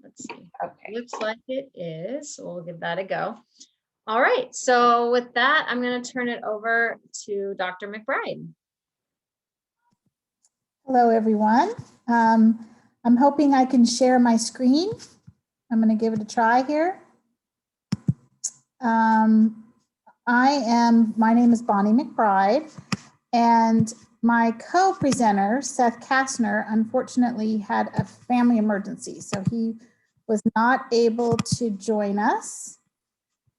Let's see. Okay. Looks like it is. So we'll give that a go. All right. So with that, I'm going to turn it over to Dr. McBride. Hello, everyone. I'm hoping I can share my screen. I'm going to give it a try here. My name is Bonnie McBride, and my co-presenter, Seth Kastner, unfortunately had a family emergency, so he was not able to join us.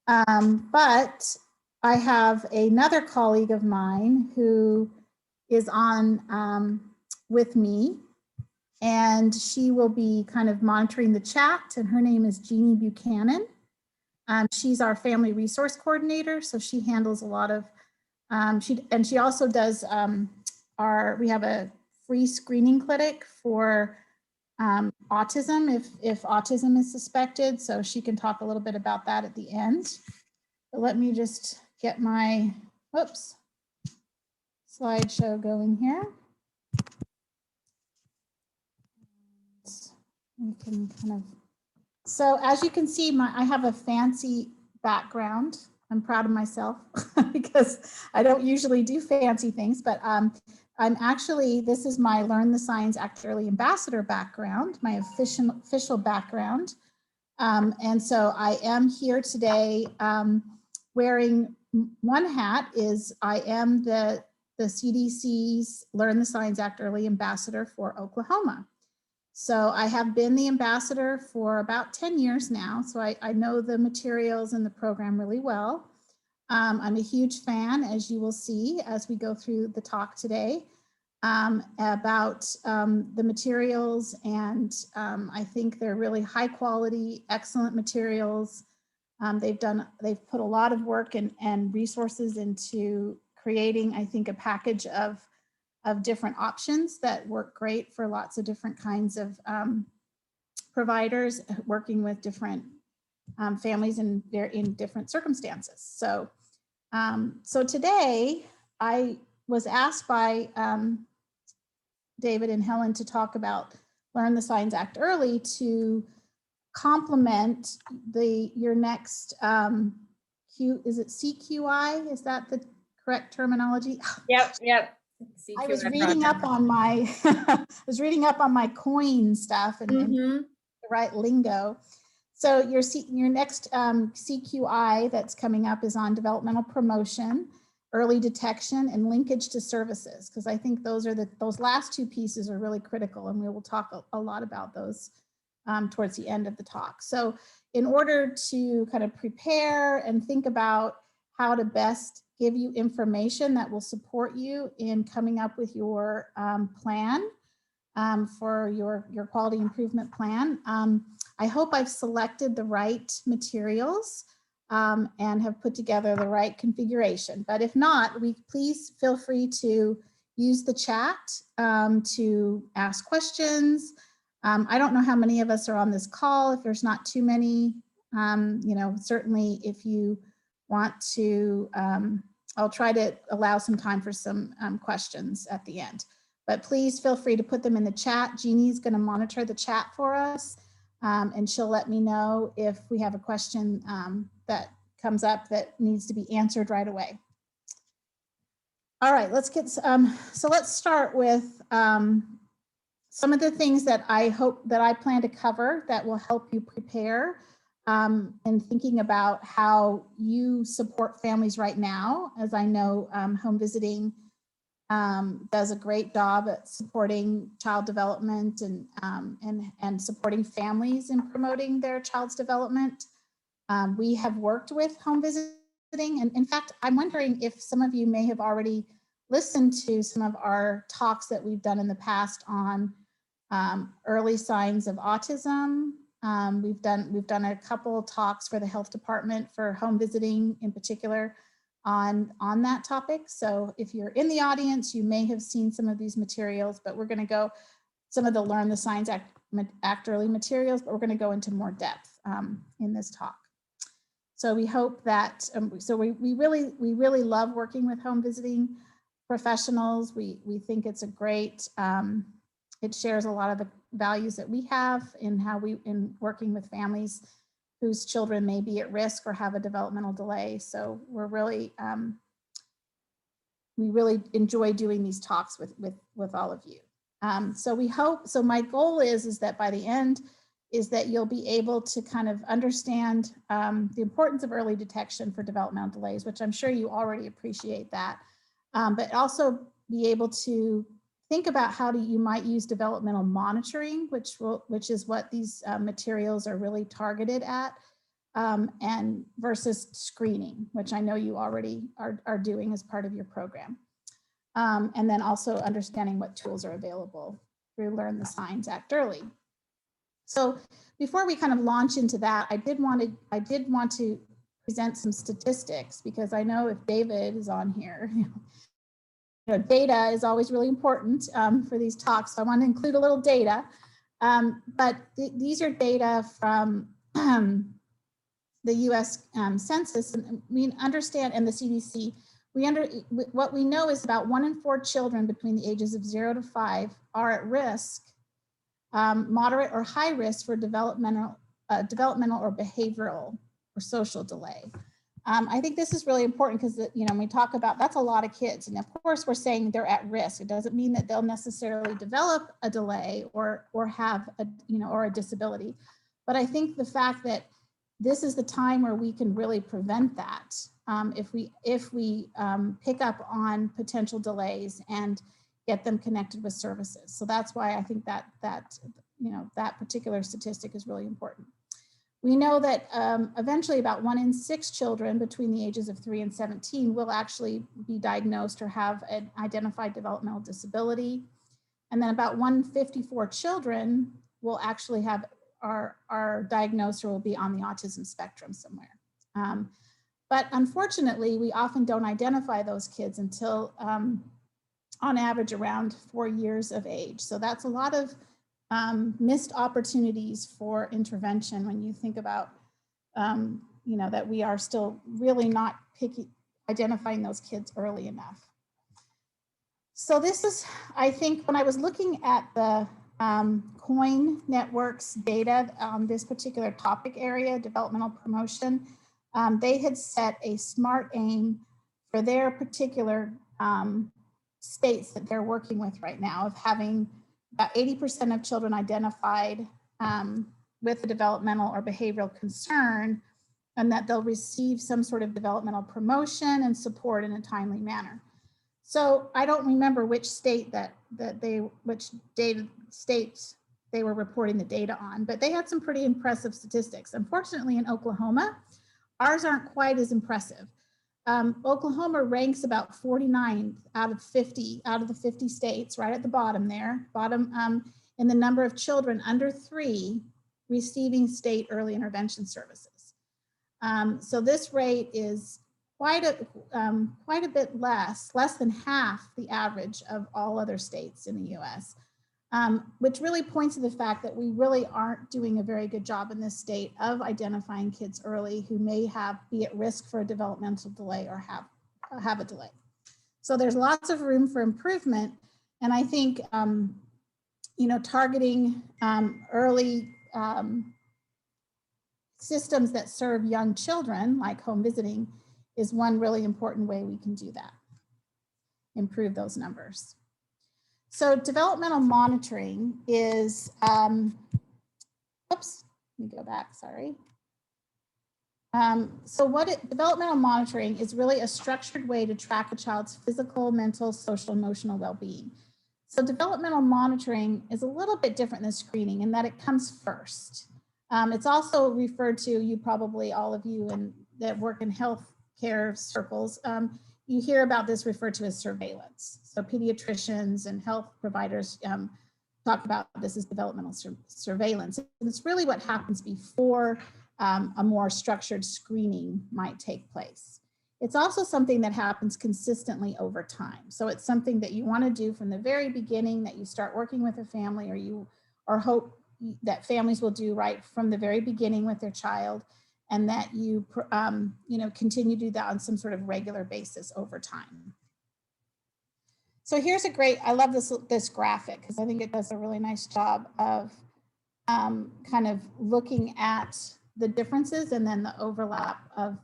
But I have another colleague of mine who is on with me, and she will be kind of monitoring the chat, and her name is Jeannie Buchanan. She's our family resource coordinator, so she handles a lot of, she also does we have a free screening clinic for autism if autism is suspected, so she can talk a little bit about that at the end. But let me just get my, whoops, slideshow going here. We can kind of, so as you can see, I have a fancy background. I'm proud of myself because I don't usually do fancy things, but I'm actually, this is my Learn the Signs Act Early Ambassador background, my official background. And so I am here today wearing one hat is I am the CDC's Learn the Signs Act Early Ambassador for Oklahoma. So I have been the ambassador for about 10 years now, so I know the materials and the program really well. I'm a huge fan, as you will see as we go through the talk today, about the materials, and I think they're really high quality, excellent materials. They've put a lot of work and resources into creating, I think, a package of different options that work great for lots of different kinds of providers working with different families in different circumstances. So, so today I was asked by David and Helen to talk about Learn the Signs Act Early to complement your next is it CQI? Is that the correct terminology? Yep. I was reading up on my coin stuff and the right lingo. So your next CQI that's coming up is on developmental promotion, early detection, and linkage to services, because I think those last two pieces are really critical, and we will talk a lot about those towards the end of the talk. So in order to kind of prepare and think about how to best give you information that will support you in coming up with your plan for your quality improvement plan. I hope I've selected the right materials and have put together the right configuration. But if not, please feel free to use the chat to ask questions. I don't know how many of us are on this call. If there's not too many, certainly if you want to, I'll try to allow some time for some questions at the end. But please feel free to put them in the chat. Jeannie's going to monitor the chat for us, and she'll let me know if we have a question that comes up that needs to be answered right away. All right, let's get so let's start with some of the things that I plan to cover that will help you prepare and thinking about how you support families right now. As I know, home visiting does a great job at supporting child development and supporting families in promoting their child's development. We have worked with home visiting, and in fact, I'm wondering if some of you may have already listened to some of our talks that we've done in the past on early signs of autism. We've done a couple talks for the health department for home visiting in particular on that topic. So if you're in the audience, you may have seen some of these materials, but we're going to go some of the Learn the Signs Act Early materials, but we're going to go into more depth in this talk. So we hope that, we really love working with home visiting professionals. We think it's a great It shares a lot of the values that we have in how in working with families whose children may be at risk or have a developmental delay. So we're really, we really enjoy doing these talks with all of you. So we hope, so my goal is that by the end is that you'll be able to kind of understand the importance of early detection for developmental delays, which I'm sure you already appreciate that, but also be able to think about how you might use developmental monitoring, which is what these materials are really targeted at, and versus screening, which I know you already are doing as part of your program. And then also understanding what tools are available through Learn the Signs, Act Early. So before we kind of launch into that, I did want to present some statistics, because I know if David is on here, data is always really important for these talks. So I want to include a little data, but these are data from the US Census, and we understand, and the CDC, what we know is about 1 in 4 children between the ages of 0 to 5 are at risk, moderate or high risk for developmental or behavioral or social delay. I think this is really important because, when we talk about, that's a lot of kids. And of course, we're saying they're at risk. It doesn't mean that they'll necessarily develop a delay or have a, or a disability. But I think the fact that this is the time where we can really prevent that if we pick up on potential delays and get them connected with services. So that's why I think that particular statistic is really important. We know that eventually about 1 in 6 children between the ages of 3 and 17 will actually be diagnosed or have an identified developmental disability. And then about 154 children will actually have are diagnosed or will be on the autism spectrum somewhere. But unfortunately, we often don't identify those kids until on average around 4 years of age. So that's a lot of missed opportunities for intervention when you think about, that we are still really not identifying those kids early enough. So this is, I think, when I was looking at the COIN Network's data on this particular topic area, developmental promotion, they had set a SMART aim for their particular states that they're working with right now of having about 80% of children identified with a developmental or behavioral concern, and that they'll receive some sort of developmental promotion and support in a timely manner. So I don't remember which state which states they were reporting the data on, but they had some pretty impressive statistics. Unfortunately, in Oklahoma, ours aren't quite as impressive. Oklahoma ranks about 49th out of the 50 states, right at the bottom there, in the number of children under 3 receiving state early intervention services. So this rate is quite a bit less than half the average of all other states in the US, which really points to the fact that we really aren't doing a very good job in this state of identifying kids early who may be at risk for a developmental delay or have a delay. So there's lots of room for improvement. And I think, targeting early systems that serve young children, like home visiting, is one really important way we can do that, improve those numbers. So developmental monitoring is, oops, let me go back, sorry. Developmental monitoring is really a structured way to track a child's physical, mental, social, emotional well-being. So developmental monitoring is a little bit different than screening in that it comes first. It's also referred to, all of you that work in healthcare circles, you hear about this referred to as surveillance. So pediatricians and health providers talk about this as developmental surveillance. And it's really what happens before a more structured screening might take place. It's also something that happens consistently over time. So it's something that you want to do from the very beginning, that you start working with a family, or hope that families will do right from the very beginning with their child, and that you continue to do that on some sort of regular basis over time. So here's a great, I love this graphic because I think it does a really nice job of kind of looking at the differences and then the overlap of,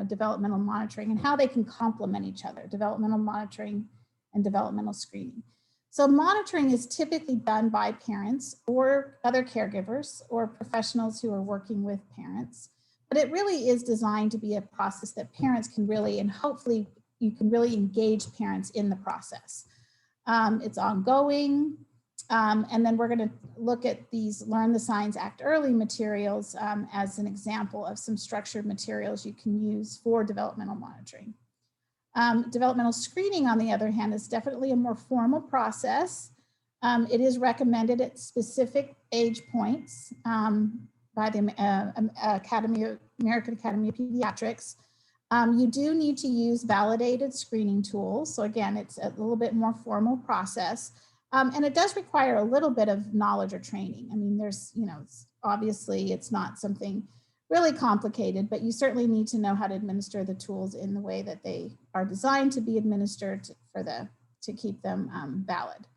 developmental monitoring and how they can complement each other, developmental monitoring and developmental screening. So monitoring is typically done by parents or other caregivers or professionals who are working with parents, but it really is designed to be a process that parents can really, and hopefully you can really engage parents in the process. It's ongoing. And then we're going to look at these Learn the Signs, Act Early materials as an example of some structured materials you can use for developmental monitoring. Developmental screening, on the other hand, is definitely a more formal process. It is recommended at specific age points by the American Academy of Pediatrics. You do need to use validated screening tools. So again, it's a little bit more formal process. And it does require a little bit of knowledge or training. I mean, there's, obviously it's not something really complicated, but you certainly need to know how to administer the tools in the way that they are designed to be administered to keep them valid.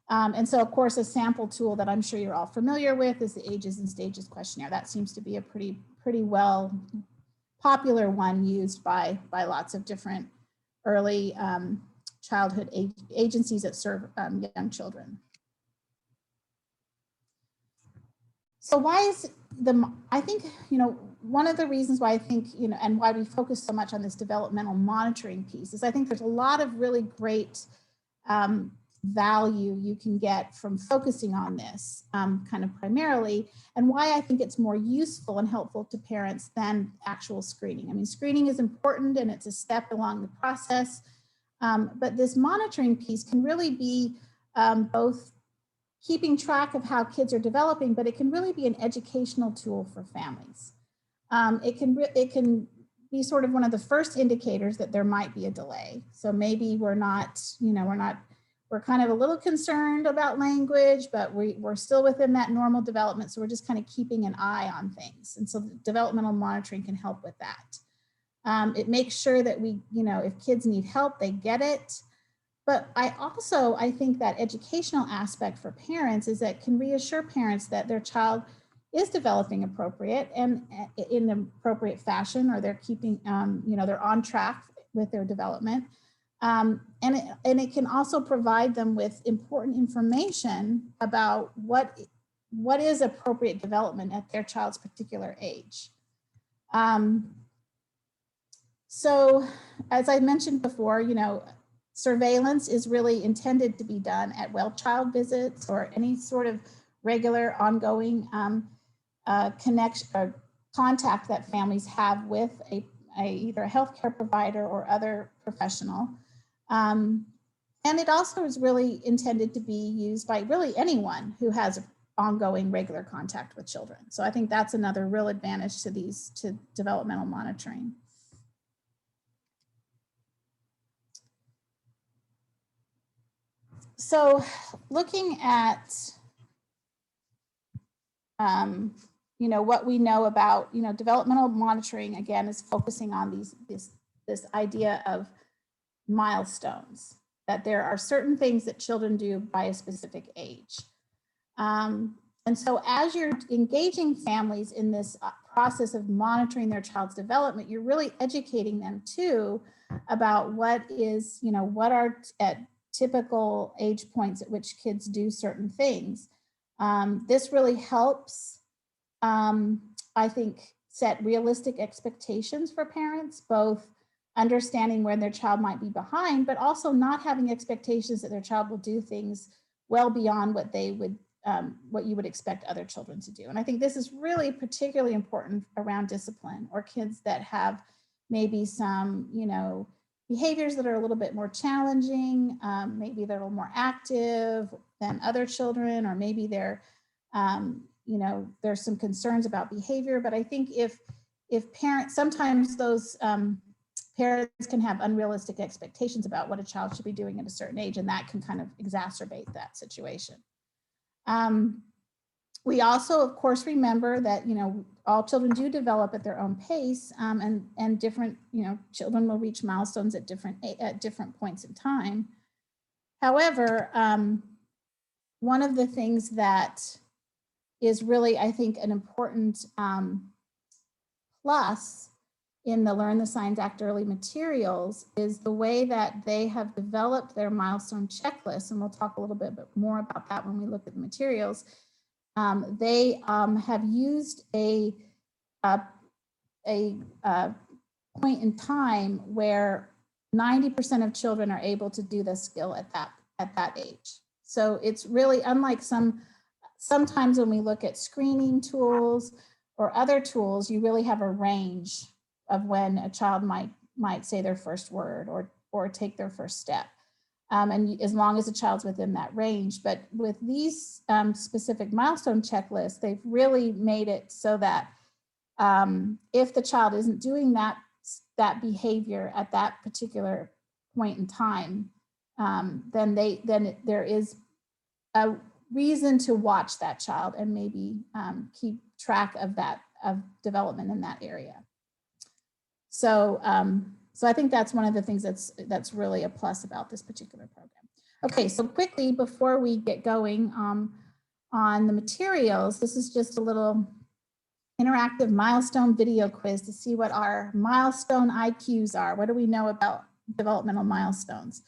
And so, of course, a sample tool that I'm sure you're all familiar with is the Ages and Stages questionnaire. That seems to be a pretty well popular one used by lots of different early childhood agencies that serve young children. So why is I think, one of the reasons why I think, and why we focus so much on this developmental monitoring piece is I think there's a lot of really great value you can get from focusing on this kind of primarily, and why I think it's more useful and helpful to parents than actual screening. I mean, screening is important and it's a step along the process, but this monitoring piece can really be both keeping track of how kids are developing, but it can really be an educational tool for families. It can be sort of one of the first indicators that there might be a delay. So maybe we're kind of a little concerned about language, but we're still within that normal development. So we're just kind of keeping an eye on things. And so developmental monitoring can help with that. It makes sure that if kids need help, they get it. But I think that educational aspect for parents is that it can reassure parents that their child is developing appropriate and in an appropriate fashion, or they're keeping, they're on track with their development. And it can also provide them with important information about what is appropriate development at their child's particular age. So as I mentioned before, surveillance is really intended to be done at well-child visits or any sort of regular ongoing connection or contact that families have with either a healthcare provider or other professional. And it also is really intended to be used by really anyone who has ongoing regular contact with children. So I think that's another real advantage to developmental monitoring. So looking at, what we know about, developmental monitoring, again, is focusing on this idea of milestones, that there are certain things that children do by a specific age. And so as you're engaging families in this process of monitoring their child's development, you're really educating them too about what are at typical age points at which kids do certain things. This really helps, I think, set realistic expectations for parents, both understanding where their child might be behind, but also not having expectations that their child will do things well beyond what you would expect other children to do. And I think this is really particularly important around discipline, or kids that have maybe some, behaviors that are a little bit more challenging, maybe they're a little more active than other children, or maybe they're, there's some concerns about behavior. But I think if parents, sometimes those parents can have unrealistic expectations about what a child should be doing at a certain age, and that can kind of exacerbate that situation. We also, of course, remember that, all children do develop at their own pace, and different, children will reach milestones at different points in time. However, one of the things that is really, I think, an important plus in the Learn the Signs Act Early materials is the way that they have developed their milestone checklist. And we'll talk a little bit more about that when we look at the materials. They have used a point in time where 90% of children are able to do the skill at that age. So it's really unlike sometimes when we look at screening tools or other tools, you really have a range of when a child might say their first word or take their first step. And as long as the child's within that range. But with these specific milestone checklists, they've really made it so that if the child isn't doing that behavior at that particular point in time, then there is a reason to watch that child and maybe keep track of development in that area. So I think that's one of the things that's really a plus about this particular program. Okay, so quickly before we get going on the materials, this is just a little interactive milestone video quiz to see what our milestone IQs are. What do we know about developmental milestones?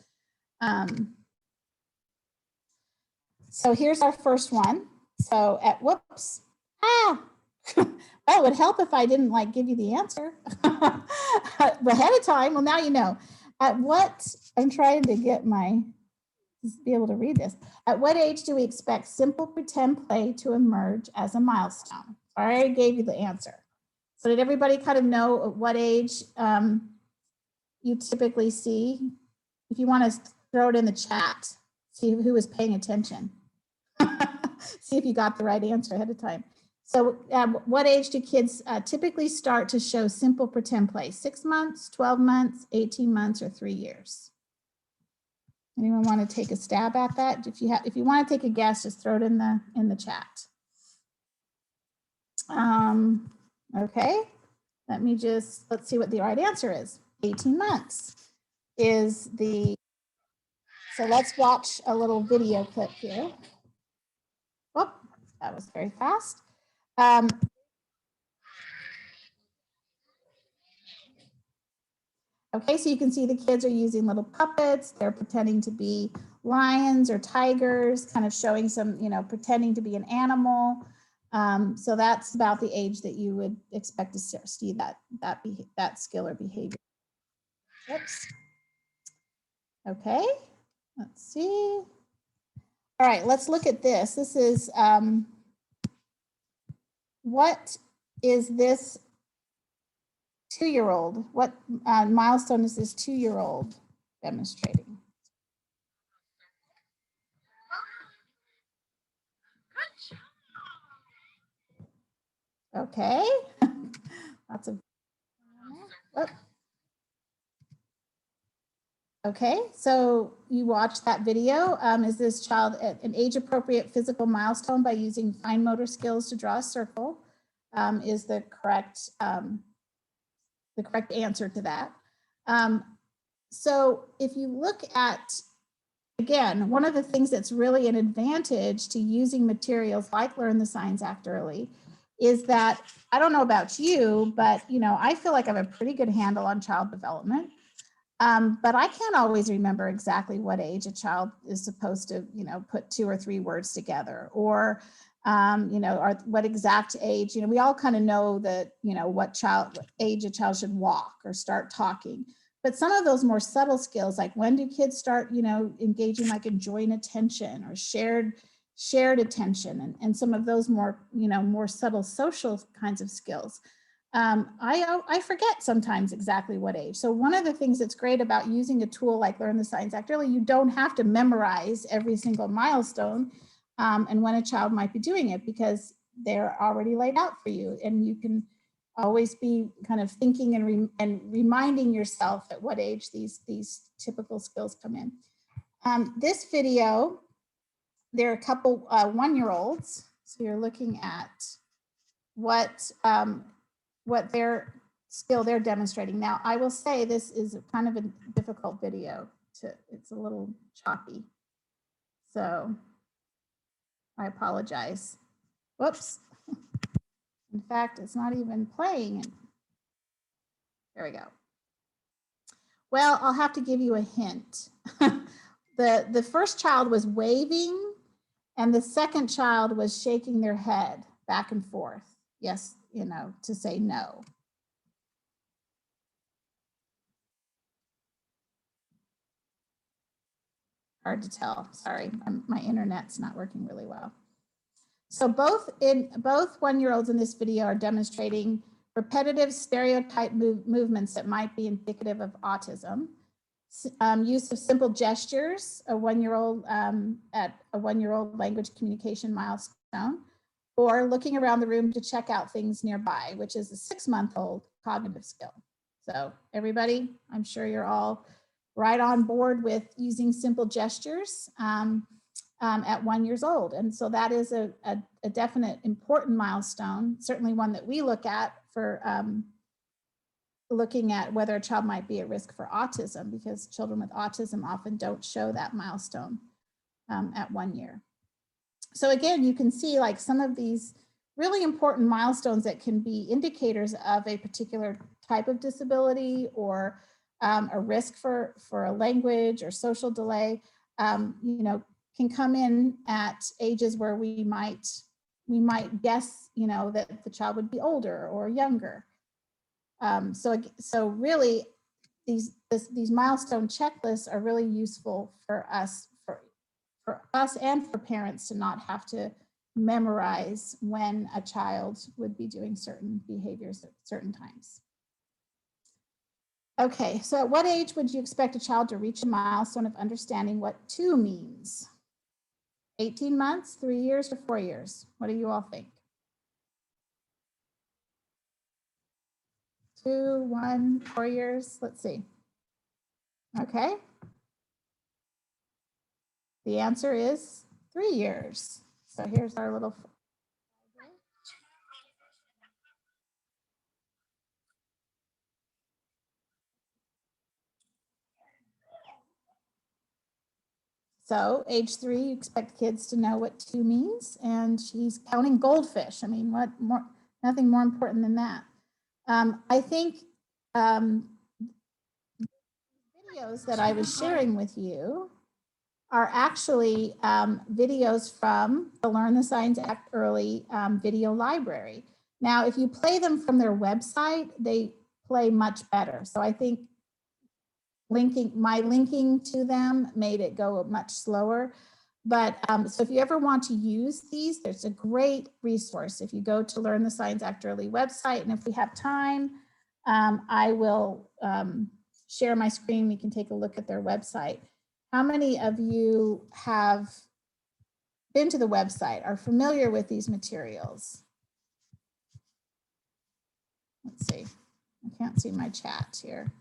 So here's our first one. So whoops. Well, it would help if I didn't give you the answer ahead of time. Well, now you know. I'm trying to be able to read this. At what age do we expect simple pretend play to emerge as a milestone? I already gave you the answer. So did everybody kind of know at what age you typically see? If you want to throw it in the chat, see who was paying attention. See if you got the right answer ahead of time. So what age do kids typically start to show simple pretend play? 6 months, 12 months, 18 months, or 3 years? Anyone want to take a stab at that? If you want to take a guess, just throw it in the chat. Okay, let's see what the right answer is. 18 months is so let's watch a little video clip here. Oh, that was very fast. Okay, so you can see the kids are using little puppets. They're pretending to be lions or tigers, kind of showing some, pretending to be an animal. So that's about the age that you would expect to see that skill or behavior. Oops. Okay, let's see. All right, let's look at this. This is, what is this 2-year-old? What milestone is this 2-year-old demonstrating? Okay, lots of. Oh. Okay, so you watched that video. Is this child at an age-appropriate physical milestone by using fine motor skills to draw a circle? Is the correct answer to that. So if you look at, again, one of the things that's really an advantage to using materials like Learn the Signs Act Early is that, I don't know about you, but I feel like I have a pretty good handle on child development. But I can't always remember exactly what age a child is supposed to, put 2 or 3 words together, or, or what exact age. We all kind of know that, what age a child should walk or start talking. But some of those more subtle skills, like when do kids start, engaging in joint attention or shared attention, and some of those more, more subtle social kinds of skills. I forget sometimes exactly what age. So one of the things that's great about using a tool like Learn the Signs Act Early, you don't have to memorize every single milestone and when a child might be doing it, because they're already laid out for you, and you can always be kind of thinking and reminding yourself at what age these typical skills come in. This video, there are a couple 1-year-olds, so you're looking at what their skill they're demonstrating. Now, I will say this is kind of a difficult video. It's a little choppy. So I apologize. Whoops. In fact, it's not even playing. There we go. Well, I'll have to give you a hint. The first child was waving and the second child was shaking their head back and forth. Yes, you know, to say no. Hard to tell, sorry, my internet's not working really well. So both 1-year-olds in this video are demonstrating repetitive stereotype movements that might be indicative of autism. Use of simple gestures, a 1-year-old at a 1-year-old language communication milestone, or looking around the room to check out things nearby, which is a 6-month-old cognitive skill. So everybody, I'm sure you're all right on board with using simple gestures at 1 year old. And so that is a definite important milestone, certainly one that we look at for looking at whether a child might be at risk for autism, because children with autism often don't show that milestone at 1 year. So again, you can see like some of these really important milestones that can be indicators of a particular type of disability or a risk for a language or social delay, you know, can come in at ages where we might guess, you know, that the child would be older or younger. So really, these milestone checklists are really useful for us and for parents to not have to memorize when a child would be doing certain behaviors at certain times. Okay, so at what age would you expect a child to reach a milestone of understanding what 2 means? 18 months, 3 years, or 4 years? What do you all think? 2, 1, 4 years? Let's see. Okay. The answer is 3 years. So here's our little. So age 3, you expect kids to know what 2 means, and she's counting goldfish. I mean, what more? Nothing more important than that. I think videos that I was sharing with you are actually videos from the Learn the Signs Act Early video library. Now, if you play them from their website, they play much better. So I think linking to them made it go much slower. But so if you ever want to use these, there's a great resource. If you go to Learn the Signs Act Early website, and if we have time, I will share my screen. We can take a look at their website. How many of you have been to the website, are familiar with these materials? Let's see. I can't see my chat here.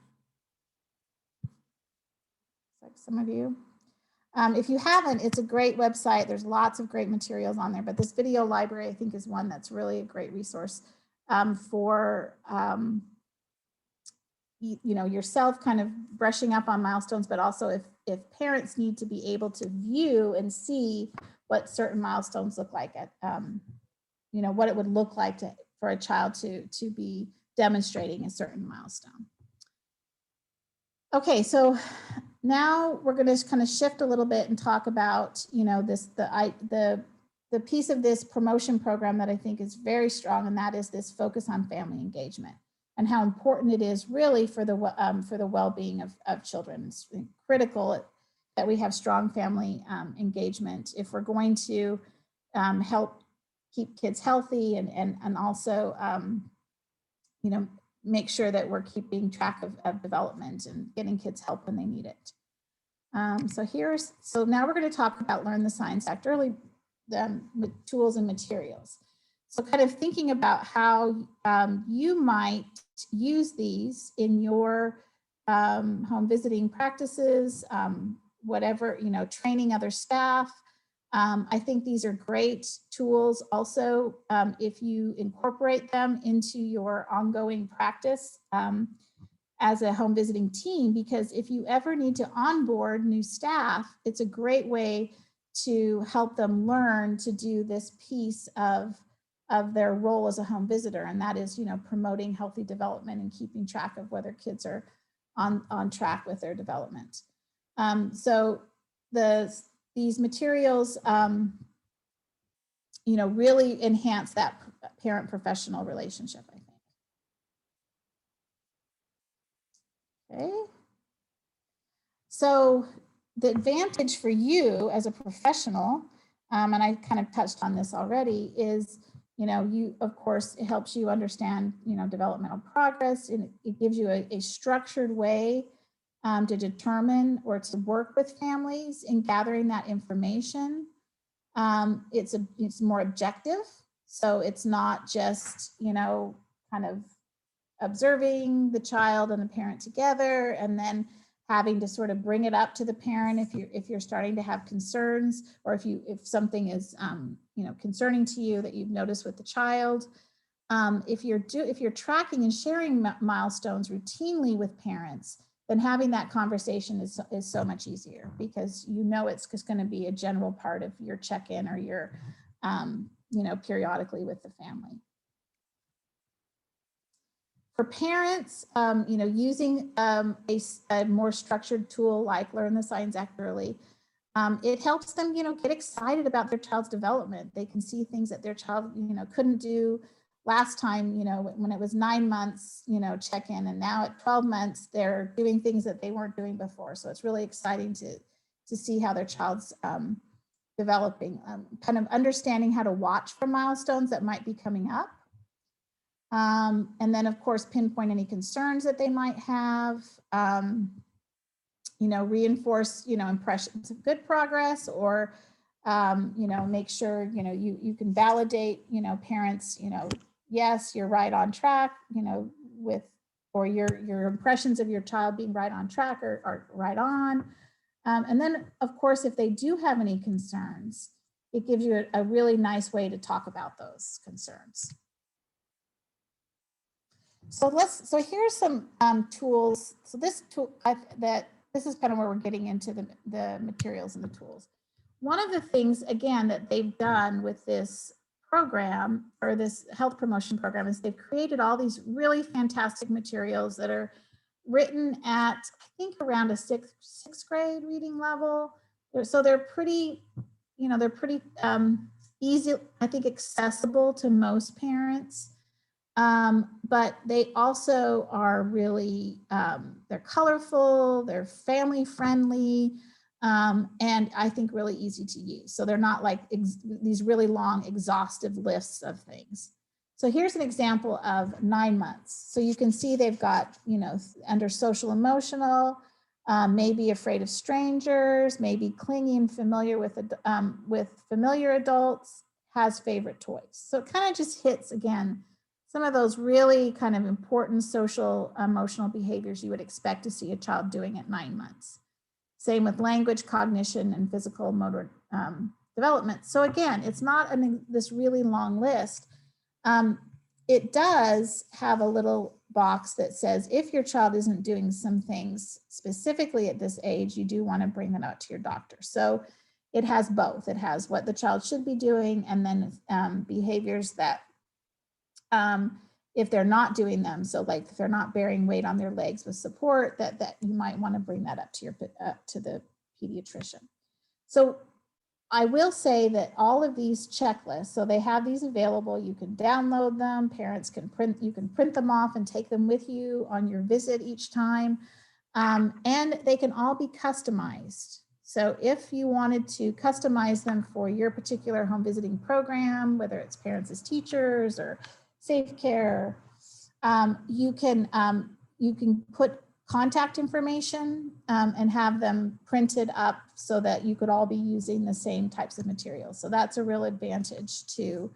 Like some of you. If you haven't, it's a great website. There's lots of great materials on there, but this video library, I think, is one that's really a great resource for you know, yourself kind of brushing up on milestones, but also if parents need to be able to view and see what certain milestones look like at, you know, what it would look like for a child to be demonstrating a certain milestone. Okay, so now we're going to kind of shift a little bit and talk about, you know, the piece of this promotion program that I think is very strong, and that is this focus on family engagement and how important it is really for the well-being of children. It's critical that we have strong family engagement if we're going to help keep kids healthy and also, you know, make sure that we're keeping track of development and getting kids help when they need it. So now we're going to talk about Learn the Signs Act Early tools and materials. So kind of thinking about how you might use these in your home visiting practices, whatever, you know, training other staff. I think these are great tools also if you incorporate them into your ongoing practice as a home visiting team, because if you ever need to onboard new staff, it's a great way to help them learn to do this piece of their role as a home visitor, and that is, promoting healthy development and keeping track of whether kids are on track with their development. So these materials, really enhance that parent-professional relationship, I think. Okay. So the advantage for you as a professional, and I kind of touched on this already, is, of course, it helps you understand, developmental progress, and it gives you a structured way to determine or to work with families in gathering that information. It's more objective, so it's not just, kind of observing the child and the parent together and then having to sort of bring it up to the parent if you're starting to have concerns, or if something is concerning to you that you've noticed with the child. If you're tracking and sharing milestones routinely with parents, then having that conversation is so much easier, because it's just going to be a general part of your check-in or your periodically with the family. For parents, using a more structured tool like Learn the Signs Act Early, it helps them, get excited about their child's development. They can see things that their child, couldn't do last time, when it was 9 months, check in, and now at 12 months, they're doing things that they weren't doing before. So it's really exciting to see how their child's developing, kind of understanding how to watch for milestones that might be coming up. And then, of course, pinpoint any concerns that they might have, reinforce, impressions of good progress, or, make sure, you can validate, parents, yes, you're right on track, or your impressions of your child being right on track are right on. And then, of course, if they do have any concerns, it gives you a really nice way to talk about those concerns. So here's some tools. So this tool this is kind of where we're getting into the materials and the tools. One of the things, again, that they've done with this program, or this health promotion program, is they've created all these really fantastic materials that are written at, I think, around a sixth grade reading level. So they're pretty, easy, I think, accessible to most parents. But they also are really, they're colorful, they're family friendly, and I think really easy to use. So they're not like these really long, exhaustive lists of things. So here's an example of 9 months. So you can see they've got, under social emotional, maybe afraid of strangers, maybe clingy and familiar with familiar adults, has favorite toys. So it kind of just hits, again, some of those really kind of important social emotional behaviors you would expect to see a child doing at 9 months. Same with language, cognition, and physical motor development. So again, it's not this really long list. It does have a little box that says, if your child isn't doing some things specifically at this age, you do want to bring that out to your doctor. So it has both. It has what the child should be doing, and then behaviors that, if they're not doing them, so like if they're not bearing weight on their legs with support, that you might want to bring that up to the pediatrician. So I will say that all of these checklists, so they have these available, you can download them, parents can you can print them off and take them with you on your visit each time, and they can all be customized. So if you wanted to customize them for your particular home visiting program, whether it's parents as teachers or Safe Care, you can put contact information and have them printed up so that you could all be using the same types of materials. So that's a real advantage too.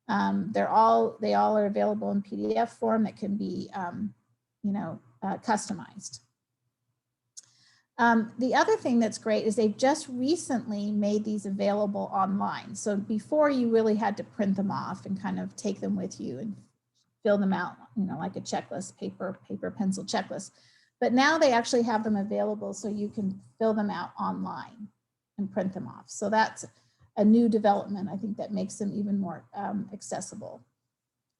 They all are available in PDF form that can be, customized. The other thing that's great is they've just recently made these available online. So before, you really had to print them off and kind of take them with you and fill them out, like a checklist, paper, pencil checklist. But now they actually have them available so you can fill them out online. and print them off. So that's a new development, I think, that makes them even more accessible.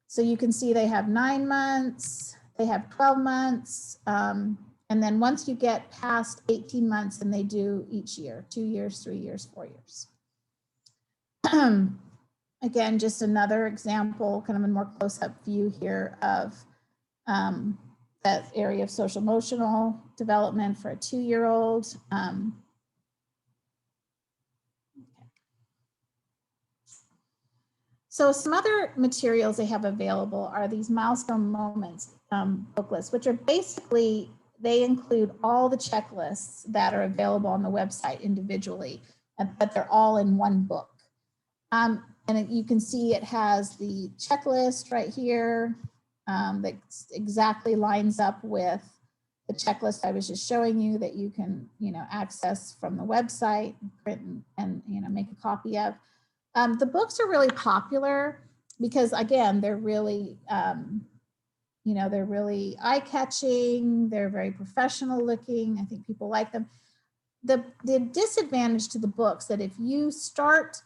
So you can see they have 9 months, they have 12 months, and then once you get past 18 months, then they do each year, 2 years, 3 years, 4 years. Again, just another example, kind of a more close-up view here of that area of social emotional development for a 2-year-old. So some other materials they have available are these milestone moments booklets, which are basically, they include all the checklists that are available on the website individually, but they're all in one book. And you can see it has the checklist right here that exactly lines up with the checklist I was just showing you that you can, access from the website, print and make a copy of. The books are really popular because, again, they're really, they're really eye-catching. They're very professional looking. I think people like them. The disadvantage to the books that if you start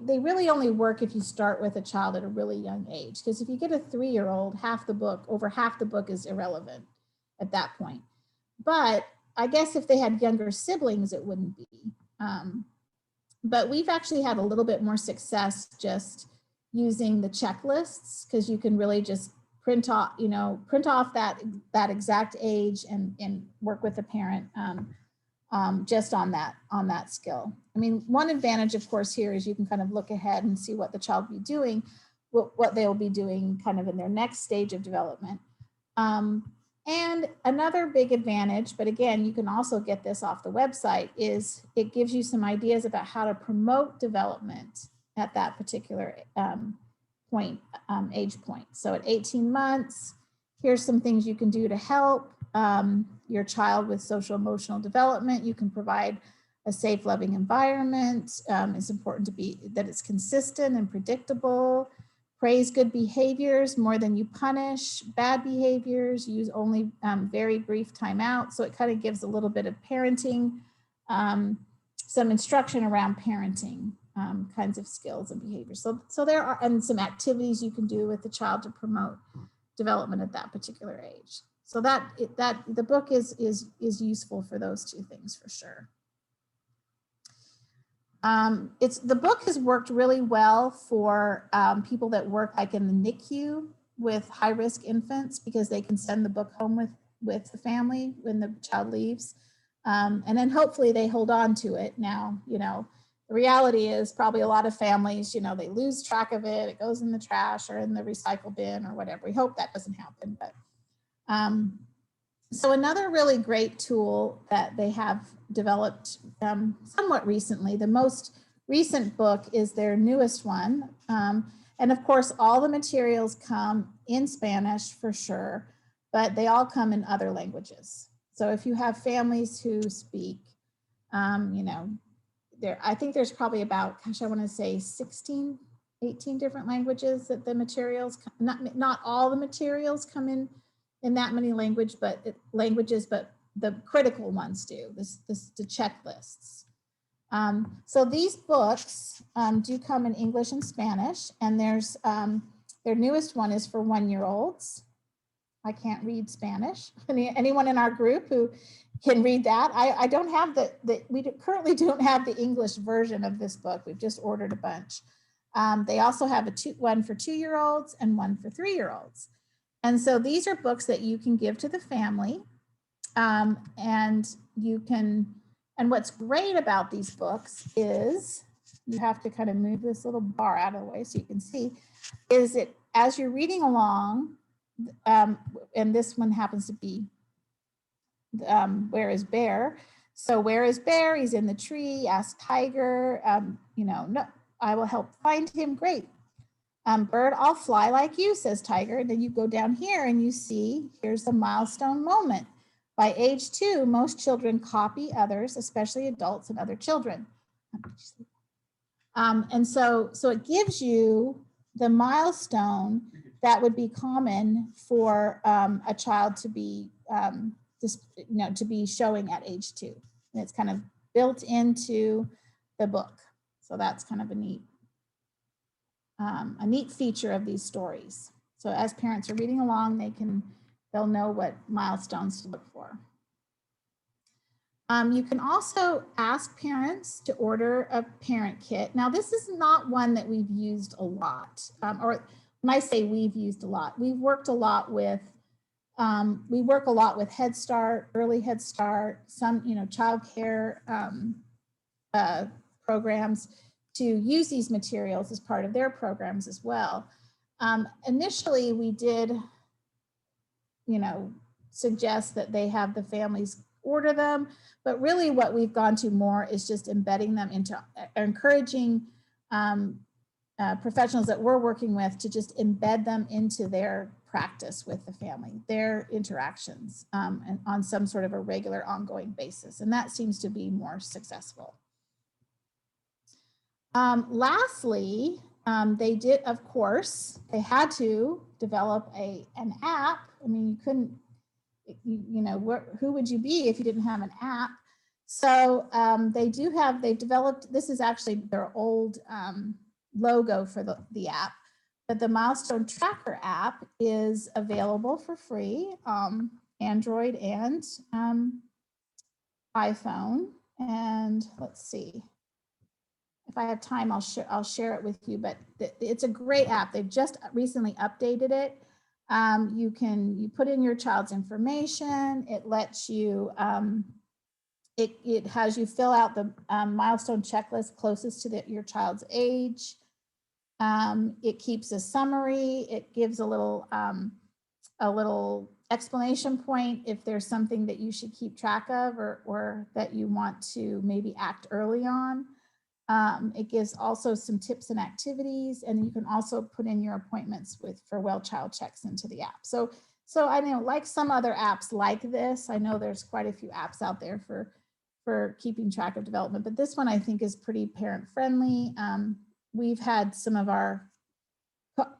they really only work if you start with a child at a really young age. Because if you get a 3-year-old, over half the book is irrelevant at that point. But I guess if they had younger siblings, it wouldn't be. But we've actually had a little bit more success just using the checklists, because you can really just print off that exact age and work with the parent just on that skill. I mean, one advantage, of course, here is you can kind of look ahead and see what the child will be doing, what they'll be doing kind of in their next stage of development. And another big advantage, but again, you can also get this off the website, is it gives you some ideas about how to promote development at that particular age point. So at 18 months, here's some things you can do to help your child with social emotional development. You can provide a safe, loving environment. It's important that it's consistent and predictable. Praise good behaviors more than you punish bad behaviors. Use only very brief timeout. So it kind of gives a little bit of parenting, some instruction around parenting kinds of skills and behaviors. So there are, and some activities you can do with the child to promote development at that particular age. So that the book is useful for those two things for sure. The book has worked really well for people that work like in the NICU with high-risk infants, because they can send the book home with the family when the child leaves. And then hopefully they hold on to it. Now, the reality is probably a lot of families, they lose track of it. It goes in the trash or in the recycle bin or whatever. We hope that doesn't happen. But so another really great tool that they have developed somewhat recently, the most recent book is their newest one. And of course, all the materials come in Spanish for sure, but they all come in other languages. So if you have families who speak, I think there's probably about, I want to say 16, 18 different languages that the materials, not all the materials come in that many languages, but the critical ones do, the checklists. So these books do come in English and Spanish, and there's their newest one is for 1-year-olds. I can't read Spanish. Anyone in our group who can read that? I don't have we currently don't have the English version of this book. We've just ordered a bunch. They also have one for 2-year-olds and one for 3-year-olds. And so these are books that you can give to the family, and what's great about these books is, you have to kind of move this little bar out of the way so you can see, is it as you're reading along, and this one happens to be Where is Bear? So where is Bear? He's in the tree. Ask Tiger. No, I will help find him. Great. Bird, I'll fly like you, says Tiger. And then you go down here and you see, here's a milestone moment. By age 2, most children copy others, especially adults and other children. And so it gives you the milestone that would be common for a child to be to be showing at age 2, and it's kind of built into the book. So that's kind of a neat feature of these stories. So as parents are reading along, they'll know what milestones to look for. You can also ask parents to order a parent kit. Now, this is not one that we've used a lot, or when I say we've used a lot, we work a lot with Head Start, early Head Start, some, child care programs to use these materials as part of their programs as well. Initially, we did, suggest that they have the families order them, but really what we've gone to more is just embedding them into, encouraging professionals that we're working with to just embed them into their practice with the family, their interactions, and on some sort of a regular ongoing basis. And that seems to be more successful. Lastly, they did, of course, they had to develop an app. I mean, you couldn't, who would you be if you didn't have an app? So they've developed, this is actually their old logo for the app, but the Milestone Tracker app is available for free, Android and iPhone. And let's see, if I have time, I'll share it with you, but it's a great app. They've just recently updated it. You put in your child's information. It lets you, it has you fill out the milestone checklist closest to your child's age. It keeps a summary. It gives a little explanation point if there's something that you should keep track of or that you want to maybe act early on. It gives also some tips and activities, and you can also put in your appointments for well child checks into the app. So I know, like some other apps like this, I know there's quite a few apps out there for keeping track of development, but this one I think is pretty parent friendly. We've had some of our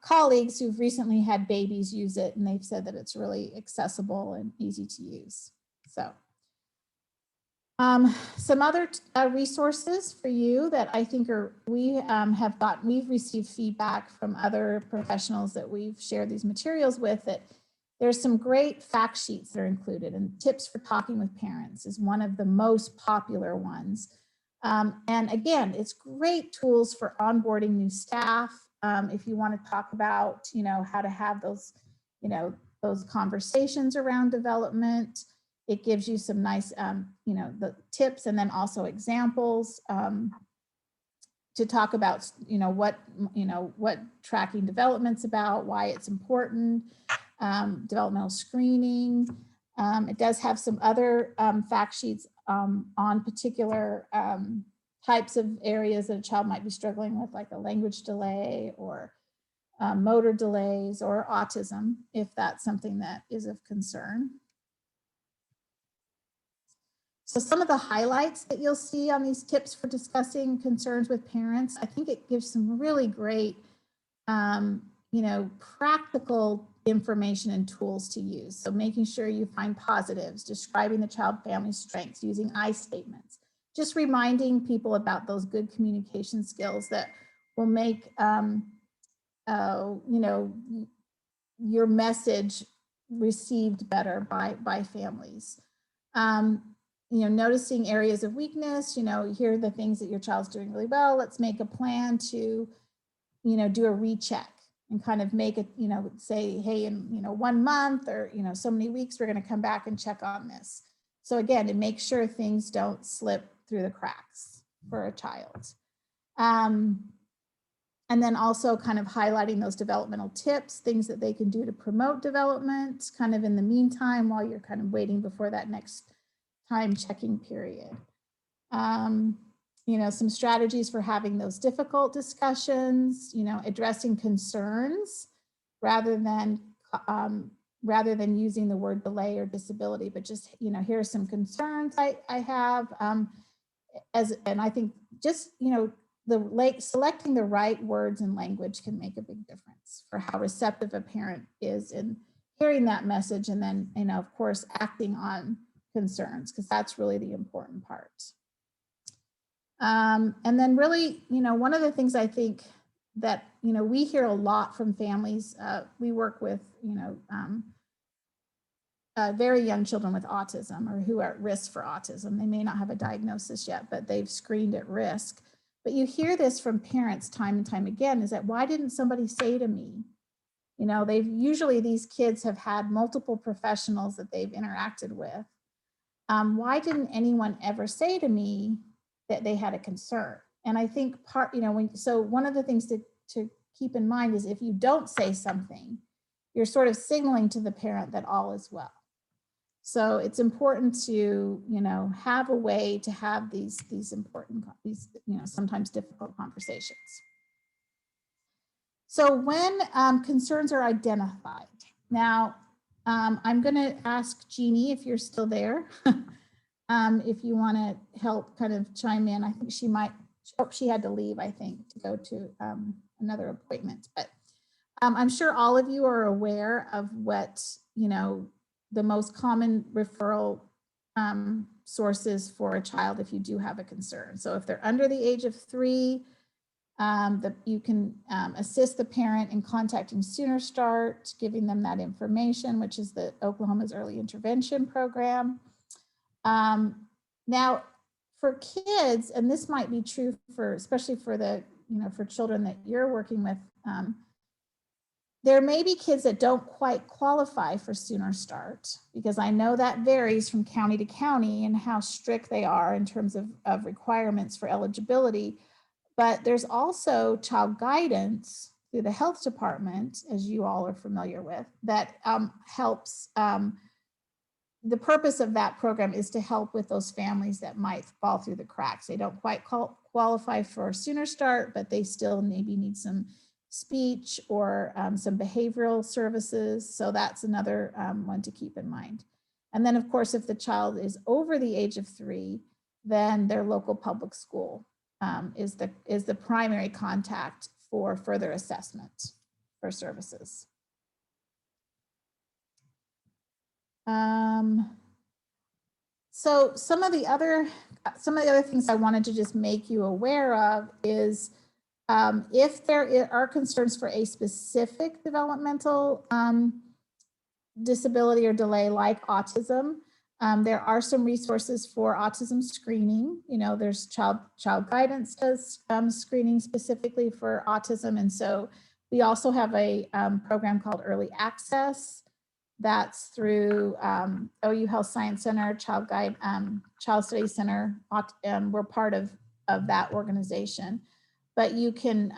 colleagues who've recently had babies use it, and they've said that it's really accessible and easy to use. So. Some other resources for you that I think we've received feedback from other professionals that we've shared these materials with, that there's some great fact sheets that are included, and tips for talking with parents is one of the most popular ones. And again, it's great tools for onboarding new staff. If you want to talk about, how to have those, those conversations around development. It gives you some nice, the tips, and then also examples to talk about, what tracking development's about, why it's important, developmental screening. It does have some other fact sheets on particular types of areas that a child might be struggling with, like a language delay or motor delays or autism, if that's something that is of concern. So some of the highlights that you'll see on these tips for discussing concerns with parents, I think it gives some really great, practical information and tools to use. So making sure you find positives, describing the child family strengths, using I statements, just reminding people about those good communication skills that will make, your message received better by families. Noticing areas of weakness, here are the things that your child's doing really well. Let's make a plan to, do a recheck and kind of make it, say, hey, in, 1 month or, so many weeks, we're going to come back and check on this. So again, to make sure things don't slip through the cracks for a child. And then also kind of highlighting those developmental tips, things that they can do to promote development, kind of in the meantime, while you're kind of waiting before that next time checking period. Some strategies for having those difficult discussions, addressing concerns rather than using the word delay or disability, but just, here are some concerns I have, and I think just, selecting the right words and language can make a big difference for how receptive a parent is in hearing that message, and then, of course, acting on concerns, because that's really the important part. And then really, one of the things I think that, we hear a lot from families, we work with, very young children with autism or who are at risk for autism. They may not have a diagnosis yet, but they've screened at risk. But you hear this from parents time and time again, is that why didn't somebody say to me? Usually these kids have had multiple professionals that they've interacted with. Why didn't anyone ever say to me that they had a concern? And I think one of the things to keep in mind is if you don't say something, you're sort of signaling to the parent that all is well. So it's important to, have a way to have these important, sometimes difficult conversations. So when concerns are identified, now I'm going to ask Jeannie if you're still there, if you want to help kind of chime in. I think she might, she had to leave, I think, to go to another appointment. But I'm sure all of you are aware of what, the most common referral sources for a child if you do have a concern. So if they're under the age of 3, you can assist the parent in contacting Sooner Start, giving them that information, which is the Oklahoma's Early Intervention Program. Now, for kids, and this might be true for, especially for the, for children that you're working with, there may be kids that don't quite qualify for Sooner Start, because I know that varies from county to county and how strict they are in terms of requirements for eligibility. But there's also child guidance through the health department, as you all are familiar with, that helps. The purpose of that program is to help with those families that might fall through the cracks. They don't quite qualify for Sooner Start, but they still maybe need some speech or some behavioral services. So that's another one to keep in mind. And then, of course, if the child is over the age of 3, then their local public school is the primary contact for further assessment for services. So some of the other things I wanted to just make you aware of is if there are concerns for a specific developmental disability or delay like autism, there are some resources for autism screening. There's child guidance does screening specifically for autism. And so we also have a program called Early Access that's through OU Health Science Center, Child Study Center. We're part of that organization. But you can,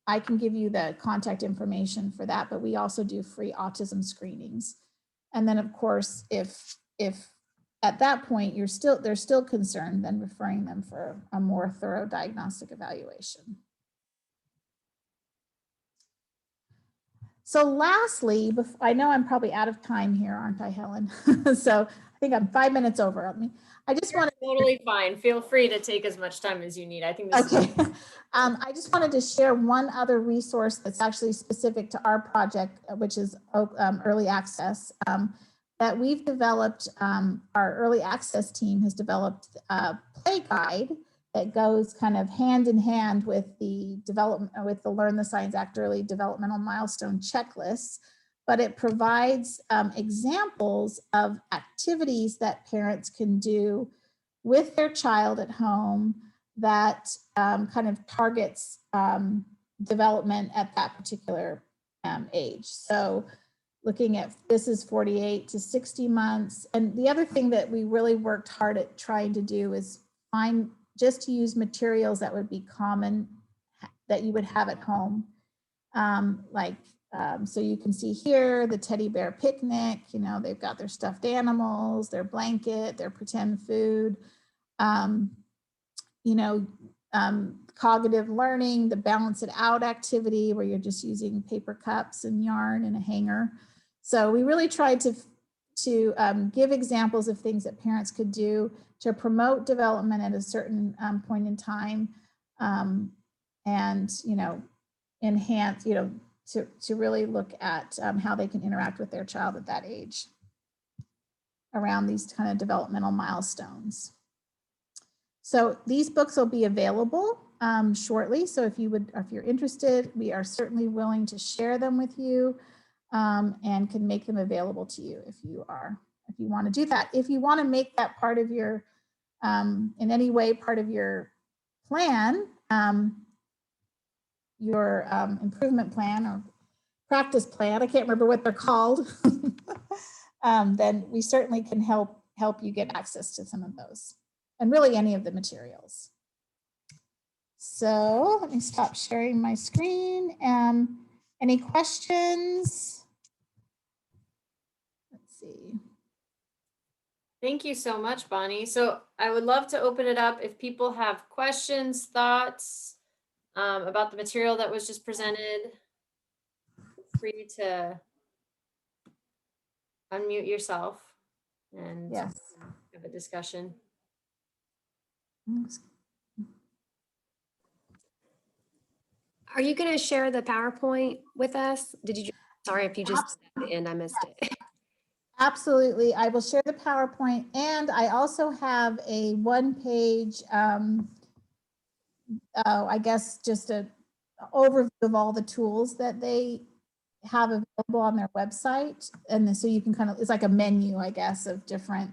I can give you the contact information for that, but we also do free autism screenings. And then of course, if at that point they're still concerned, then referring them for a more thorough diagnostic evaluation. So lastly, I know I'm probably out of time here, aren't I, Helen? So I think I'm 5 minutes over. I just want to totally fine. Feel free to take as much time as you need. I think this okay. I just wanted to share one other resource that's actually specific to our project, which is Early Access, that we've developed. Our Early Access team has developed a play guide that goes kind of hand in hand with the Learn the Science Act Early Developmental Milestone checklists, but it provides examples of activities that parents can do with their child at home that kind of targets development at that particular age. So looking at, this is 48 to 60 months. And the other thing that we really worked hard at trying to do is find, just to use materials that would be common, that you would have at home. So you can see here, the teddy bear picnic, they've got their stuffed animals, their blanket, their pretend food, cognitive learning, the balance it out activity where you're just using paper cups and yarn and a hanger. So we really tried to give examples of things that parents could do to promote development at a certain point in time, and enhance, to really look at how they can interact with their child at that age. around these kind of developmental milestones. So these books will be available shortly. So if you're interested, we are certainly willing to share them with you and can make them available to you if you want to do that. If you want to make that part of your, in any way, part of your plan, your improvement plan or practice plan, I can't remember what they're called, then we certainly can help you get access to some of those and really any of the materials. So let me stop sharing my screen. Any questions? Let's see. Thank you so much, Bonnie. So I would love to open it up if people have questions, thoughts about the material that was just presented. Feel free to unmute yourself and Yes. have a discussion. Are you going to share the PowerPoint with us? Sorry if you just at the end, I missed it. Absolutely. I will share the PowerPoint, and I also have a one-page, I guess, just an overview of all the tools that they have available on their website. And then, so you can kind of, it's like a menu, I guess, of different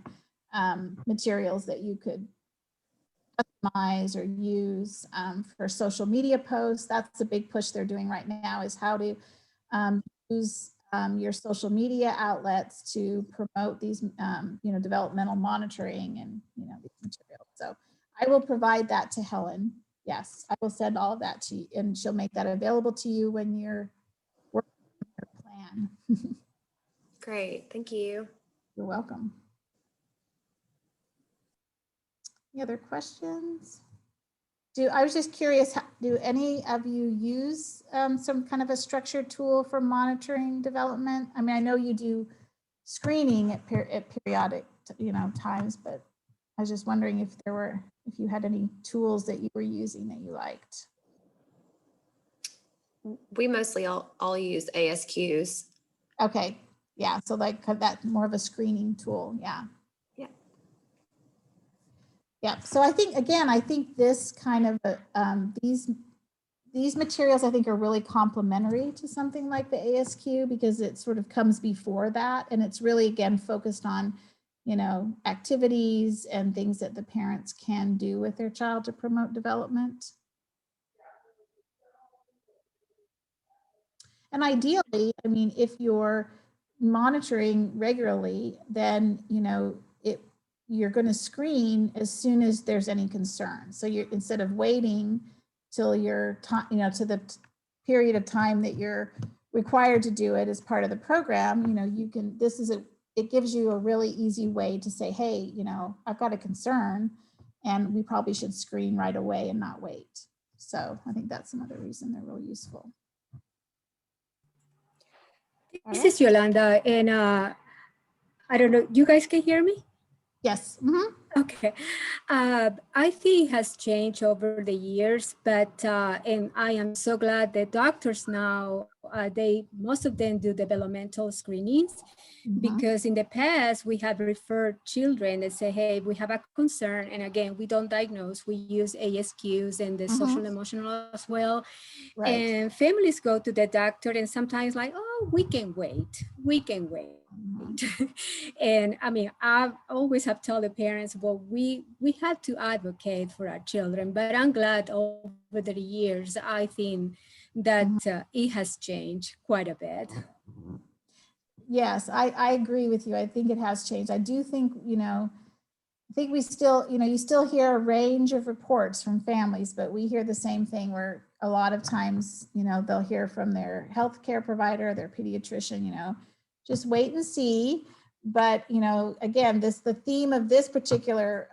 materials that you could customize or use for social media posts. That's the big push they're doing right now, is how to use your social media outlets to promote these, developmental monitoring and, these materials. So I will provide that to Helen. Yes, I will send all of that to you, and she'll make that available to you when you're working on your plan. Great, thank you. You're welcome. Any other questions? I was just curious, do any of you use some kind of a structured tool for monitoring development? I mean, I know you do screening at periodic, times, but I was just wondering if you had any tools that you were using that you liked. We mostly all use ASQs. Okay, yeah, so like that more of a screening tool, yeah. Yeah. Yeah, so I think this kind of, these materials I think are really complementary to something like the ASQ, because it sort of comes before that, and it's really, again, focused on, activities and things that the parents can do with their child to promote development. And ideally, I mean, if you're monitoring regularly, then, you're going to screen as soon as there's any concern. So you're, instead of waiting till your time, to the period of time that you're required to do it as part of the program, you can, it gives you a really easy way to say, hey, I've got a concern and we probably should screen right away and not wait. So I think that's another reason they're really useful. This is Yolanda, and I don't know, you guys can hear me? Yes. Mm-hmm. Okay. I think it has changed over the years, but and I am so glad that doctors now, most of them do developmental screenings, because in the past we have referred children and say, hey, we have a concern. And again, we don't diagnose, we use ASQs and the social emotional as well. Right. And families go to the doctor and sometimes like, oh, we can wait. And I mean, I always have told the parents, well, we have to advocate for our children, but I'm glad over the years, I think that it has changed quite a bit. Yes, I agree with you. I think it has changed. I do think, I think we still, you still hear a range of reports from families, but we hear the same thing where a lot of times, they'll hear from their healthcare provider, their pediatrician, just wait and see. But, again, the theme of this particular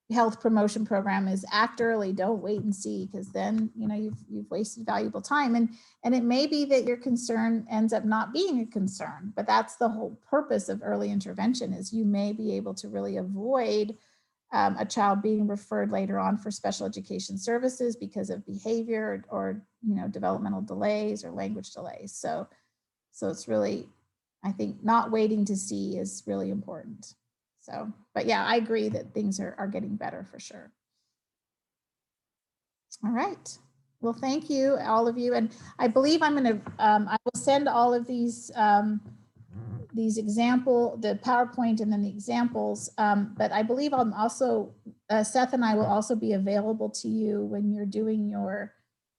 health promotion program is act early, don't wait and see, because then, you've wasted valuable time. And it may be that your concern ends up not being a concern, but that's the whole purpose of early intervention, is you may be able to really avoid a child being referred later on for special education services because of behavior or developmental delays or language delays. So it's really, I think not waiting to see is really important. So, but yeah, I agree that things are getting better for sure. All right. Well, thank you, all of you. And I believe I'm going to, I will send all of these the PowerPoint and then the examples. But I believe I'm also, Seth and I will also be available to you when you're doing your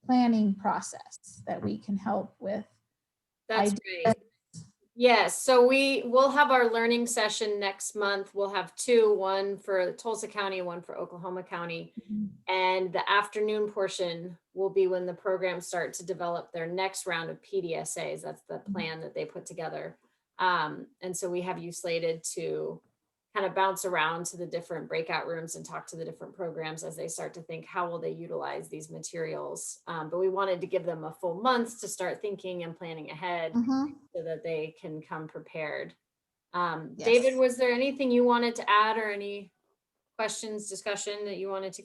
planning process, that we can help with. That's great. Yes, so we'll have our learning session next month. We'll have two, one for Tulsa County, one for Oklahoma County. And the afternoon portion will be when the programs start to develop their next round of PDSAs. That's the plan that they put together. And so we have you slated to kind of bounce around to the different breakout rooms and talk to the different programs as they start to think, how will they utilize these materials? But we wanted to give them a full month to start thinking and planning ahead so that they can come prepared. Yes. David, was there anything you wanted to add or any questions, discussion that you wanted to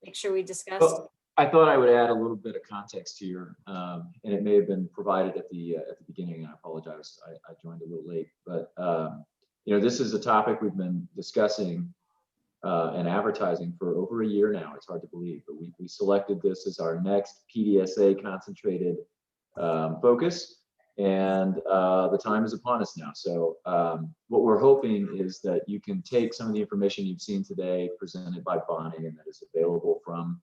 make sure we discussed? Well, I thought I would add a little bit of context here, and it may have been provided at the beginning. I apologize, I joined a little late, but you know, this is a topic we've been discussing and advertising for over a year now. It's hard to believe, but we selected this as our next PDSA concentrated focus, and the time is upon us now. So what we're hoping is that you can take some of the information you've seen today presented by Bonnie, and that is available from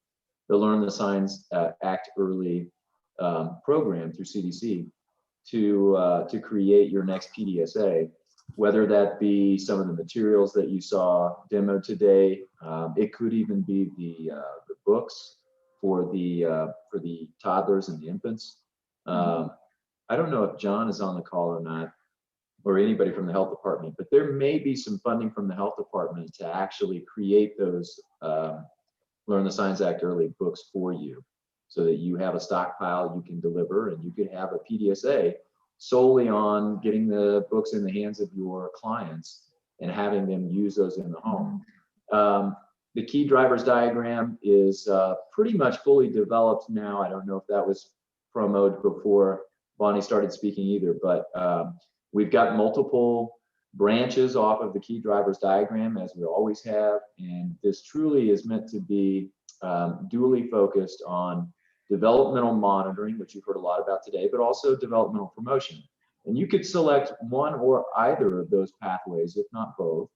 the Learn the Signs Act Early program through CDC to create your next PDSA, whether that be some of the materials that you saw demoed today. It could even be the books for the toddlers and the infants. I don't know if John is on the call or not, or anybody from the health department, but there may be some funding from the health department to actually create those Learn the Signs Act Early books for you, so that you have a stockpile you can deliver, and you could have a PDSA solely on getting the books in the hands of your clients and having them use those in the home. The key drivers diagram is pretty much fully developed now. I don't know if that was promoted before Bonnie started speaking either, but we've got multiple branches off of the key drivers diagram, as we always have, and this truly is meant to be dually focused on developmental monitoring, which you've heard a lot about today, but also developmental promotion. And you could select one or either of those pathways, if not both,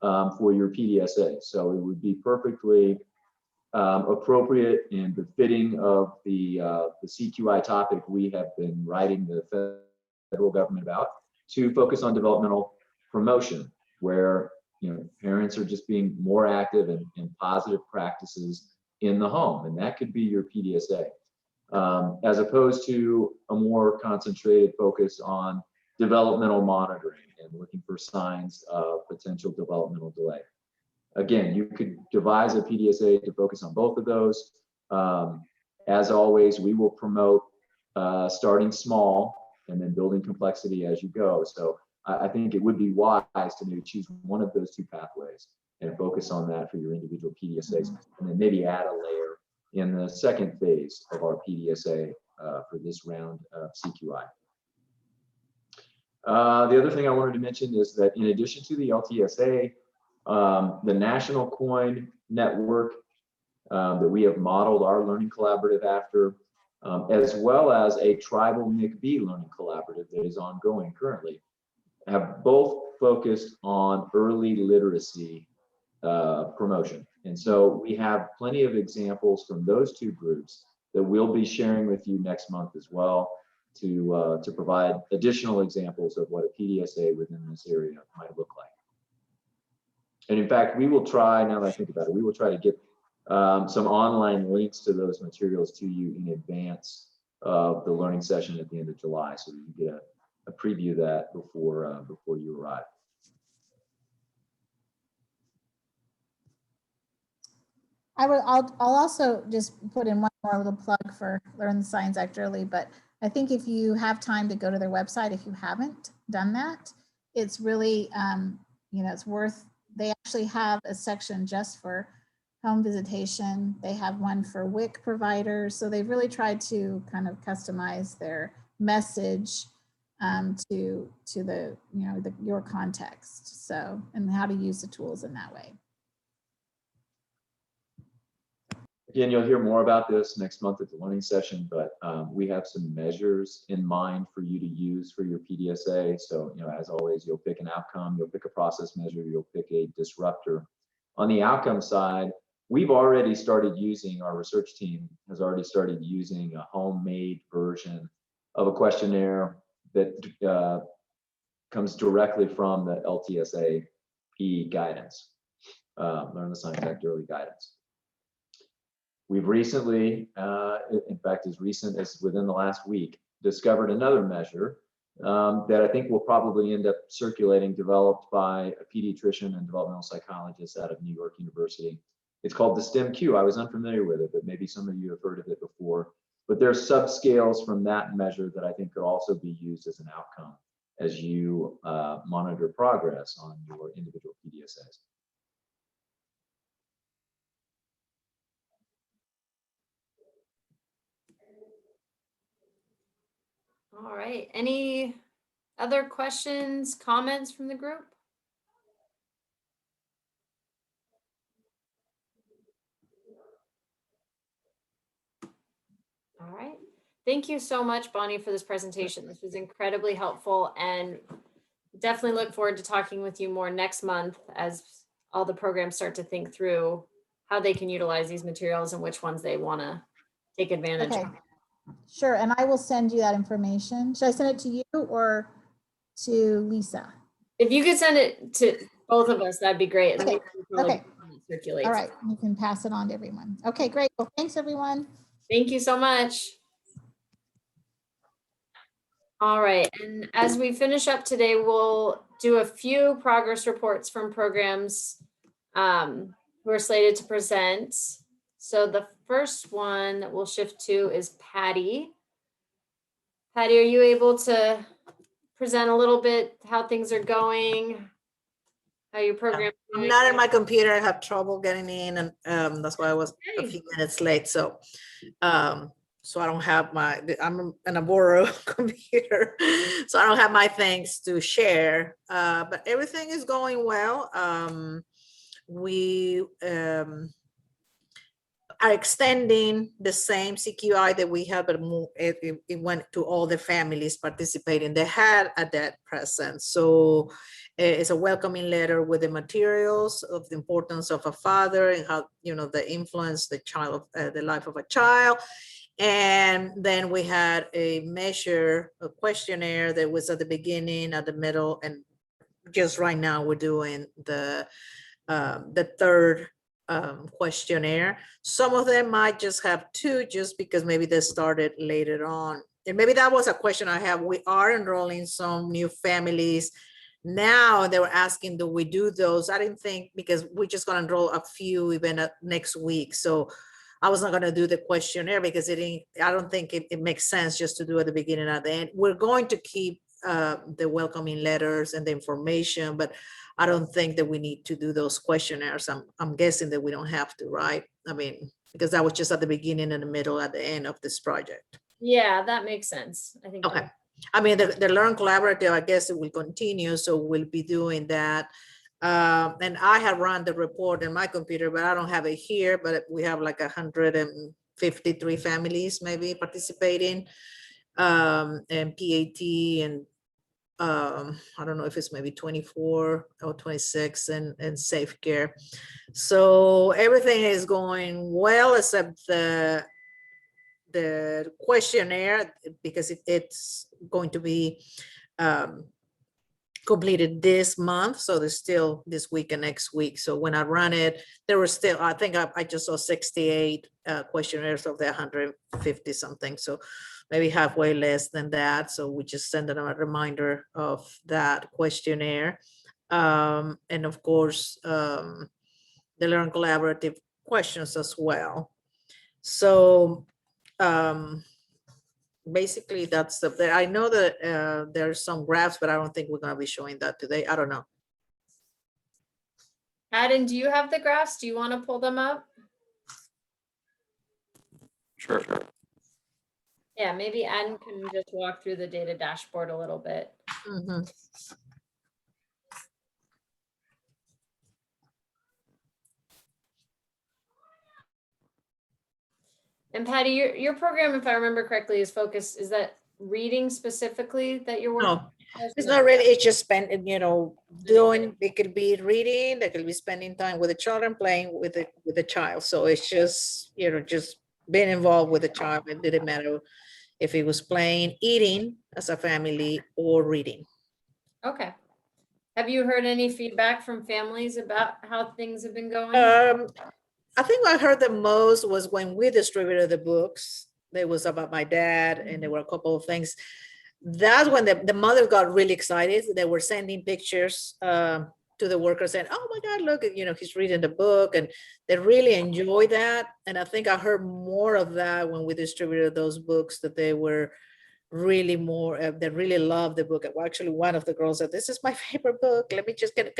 for your PDSA. So it would be perfectly appropriate and befitting of the CQI topic we have been writing the federal government about, to focus on developmental promotion, where parents are just being more active in positive practices in the home, and that could be your PDSA, as opposed to a more concentrated focus on developmental monitoring and looking for signs of potential developmental delay. Again, you could devise a PDSA to focus on both of those. As always, we will promote starting small and then building complexity as you go. So I think it would be wise to maybe choose one of those two pathways and focus on that for your individual PDSAs, and then maybe add a layer in the second phase of our PDSA for this round of CQI. The other thing I wanted to mention is that in addition to the LTSA, the National COIN network that we have modeled our learning collaborative after, as well as a tribal MIECHV learning collaborative that is ongoing currently, have both focused on early literacy promotion. And so we have plenty of examples from those two groups that we'll be sharing with you next month as well, to provide additional examples of what a PDSA within this area might look like. And in fact, we will try, now that I think about it, we will try to get some online links to those materials to you in advance of the learning session at the end of July, so that you get a preview of that before you arrive. I'll also just put in one more little plug for Learn the Signs Act Early, but I think if you have time to go to their website, if you haven't done that, it's really, it's worth, they actually have a section just for home visitation. They have one for WIC providers. So they've really tried to kind of customize their message to the, your context. So, and how to use the tools in that way. Again, you'll hear more about this next month at the learning session, but we have some measures in mind for you to use for your PDSA. So, as always, you'll pick an outcome, you'll pick a process measure, you'll pick a disruptor. On the outcome side, we've already started using, our research team has already started using a homemade version of a questionnaire that comes directly from the LTSA PE guidance, Learn the Science Act early guidance. We've recently, in fact, as recent as within the last week, discovered another measure that I think will probably end up circulating, developed by a pediatrician and developmental psychologist out of New York University. It's called the STEM-Q. I was unfamiliar with it, but maybe some of you have heard of it before. But there's subscales from that measure that I think could also be used as an outcome as you monitor progress on your individual PDSAs. All right. Any other questions, comments from the group? All right. Thank you so much, Bonnie, for this presentation. This was incredibly helpful, and definitely look forward to talking with you more next month as all the programs start to think through how they can utilize these materials and which ones they want to take advantage Okay. of. Sure, and I will send you that information. Should I send it to you or to Lisa? If you could send it to both of us, that'd be great. And then Okay. we can probably Okay. circulate. All right, you can pass it on to everyone. Okay, great. Well, thanks, everyone. Thank you so much. All right, and as we finish up today, we'll do a few progress reports from programs who are slated to present. So the first one that we'll shift to is Patty. Patty, are you able to present a little bit how things are going? How your program? I'm not in my computer. I have trouble getting in, and that's why I was a few minutes late. So, so I don't have I'm in a Boro computer, so I don't have my things to share. But everything is going well. We are extending the same CQI that we have, but it went to all the families participating. They had at that present. So it's a welcoming letter with the materials of the importance of a father and how, the influence the child, the life of a child. And then we had a questionnaire that was at the beginning, at the middle, and just right now we're doing the third questionnaire. Some of them might just have two, just because maybe they started later on. And maybe that was a question I have. We are enrolling some new families now. They were asking, do we do those? I didn't think, because we're just going to enroll a few even next week. So I was not going to do the questionnaire because I don't think it makes sense just to do at the beginning and at the end. We're going to keep the welcoming letters and the information, but I don't think that we need to do those questionnaires. I'm guessing that we don't have to, right? I mean, because that was just at the beginning and the middle, at the end of this project. Yeah, that makes sense. I think. Okay. I mean, the Learn Collaborative, I guess it will continue. So we'll be doing that. And I have run the report in my computer, but I don't have it here, but we have like 153 families maybe participating, and PAT, and I don't know if it's maybe 24 or 26 and Safe Care. So everything is going well, except the questionnaire, because it's going to be completed this month. So there's still this week and next week. So when I run it, there were still, I think I just saw 68 questionnaires of the 150 something. So maybe halfway less than that. So we just send them a reminder of that questionnaire. And of course, the Learn Collaborative questions as well. So basically that's I know that there's some graphs, but I don't think we're going to be showing that today. I don't know. Adam, do you have the graphs? Do you want to pull them up? Sure. Yeah, maybe Ann can just walk through the data dashboard a little bit. Mhm. And Patty, your program, if I remember correctly, is focused, is that reading specifically that you're working? No, it's not really, it's just spending, doing, it could be reading, they could be spending time with the children, playing with the child. So it's just, just being involved with the child. It didn't matter if it was playing, eating as a family, or reading. Okay. Have you heard any feedback from families about how things have been going? I think what I heard the most was when we distributed the books. There was about my dad, and there were a couple of things. That's when the mother got really excited. They were sending pictures to the workers saying, "Oh my God, look, he's reading the book," and they really enjoy that. And I think I heard more of that when we distributed those books, that they were really more, they really loved the book. Well, actually, one of the girls said, "This is my favorite book. Let me just can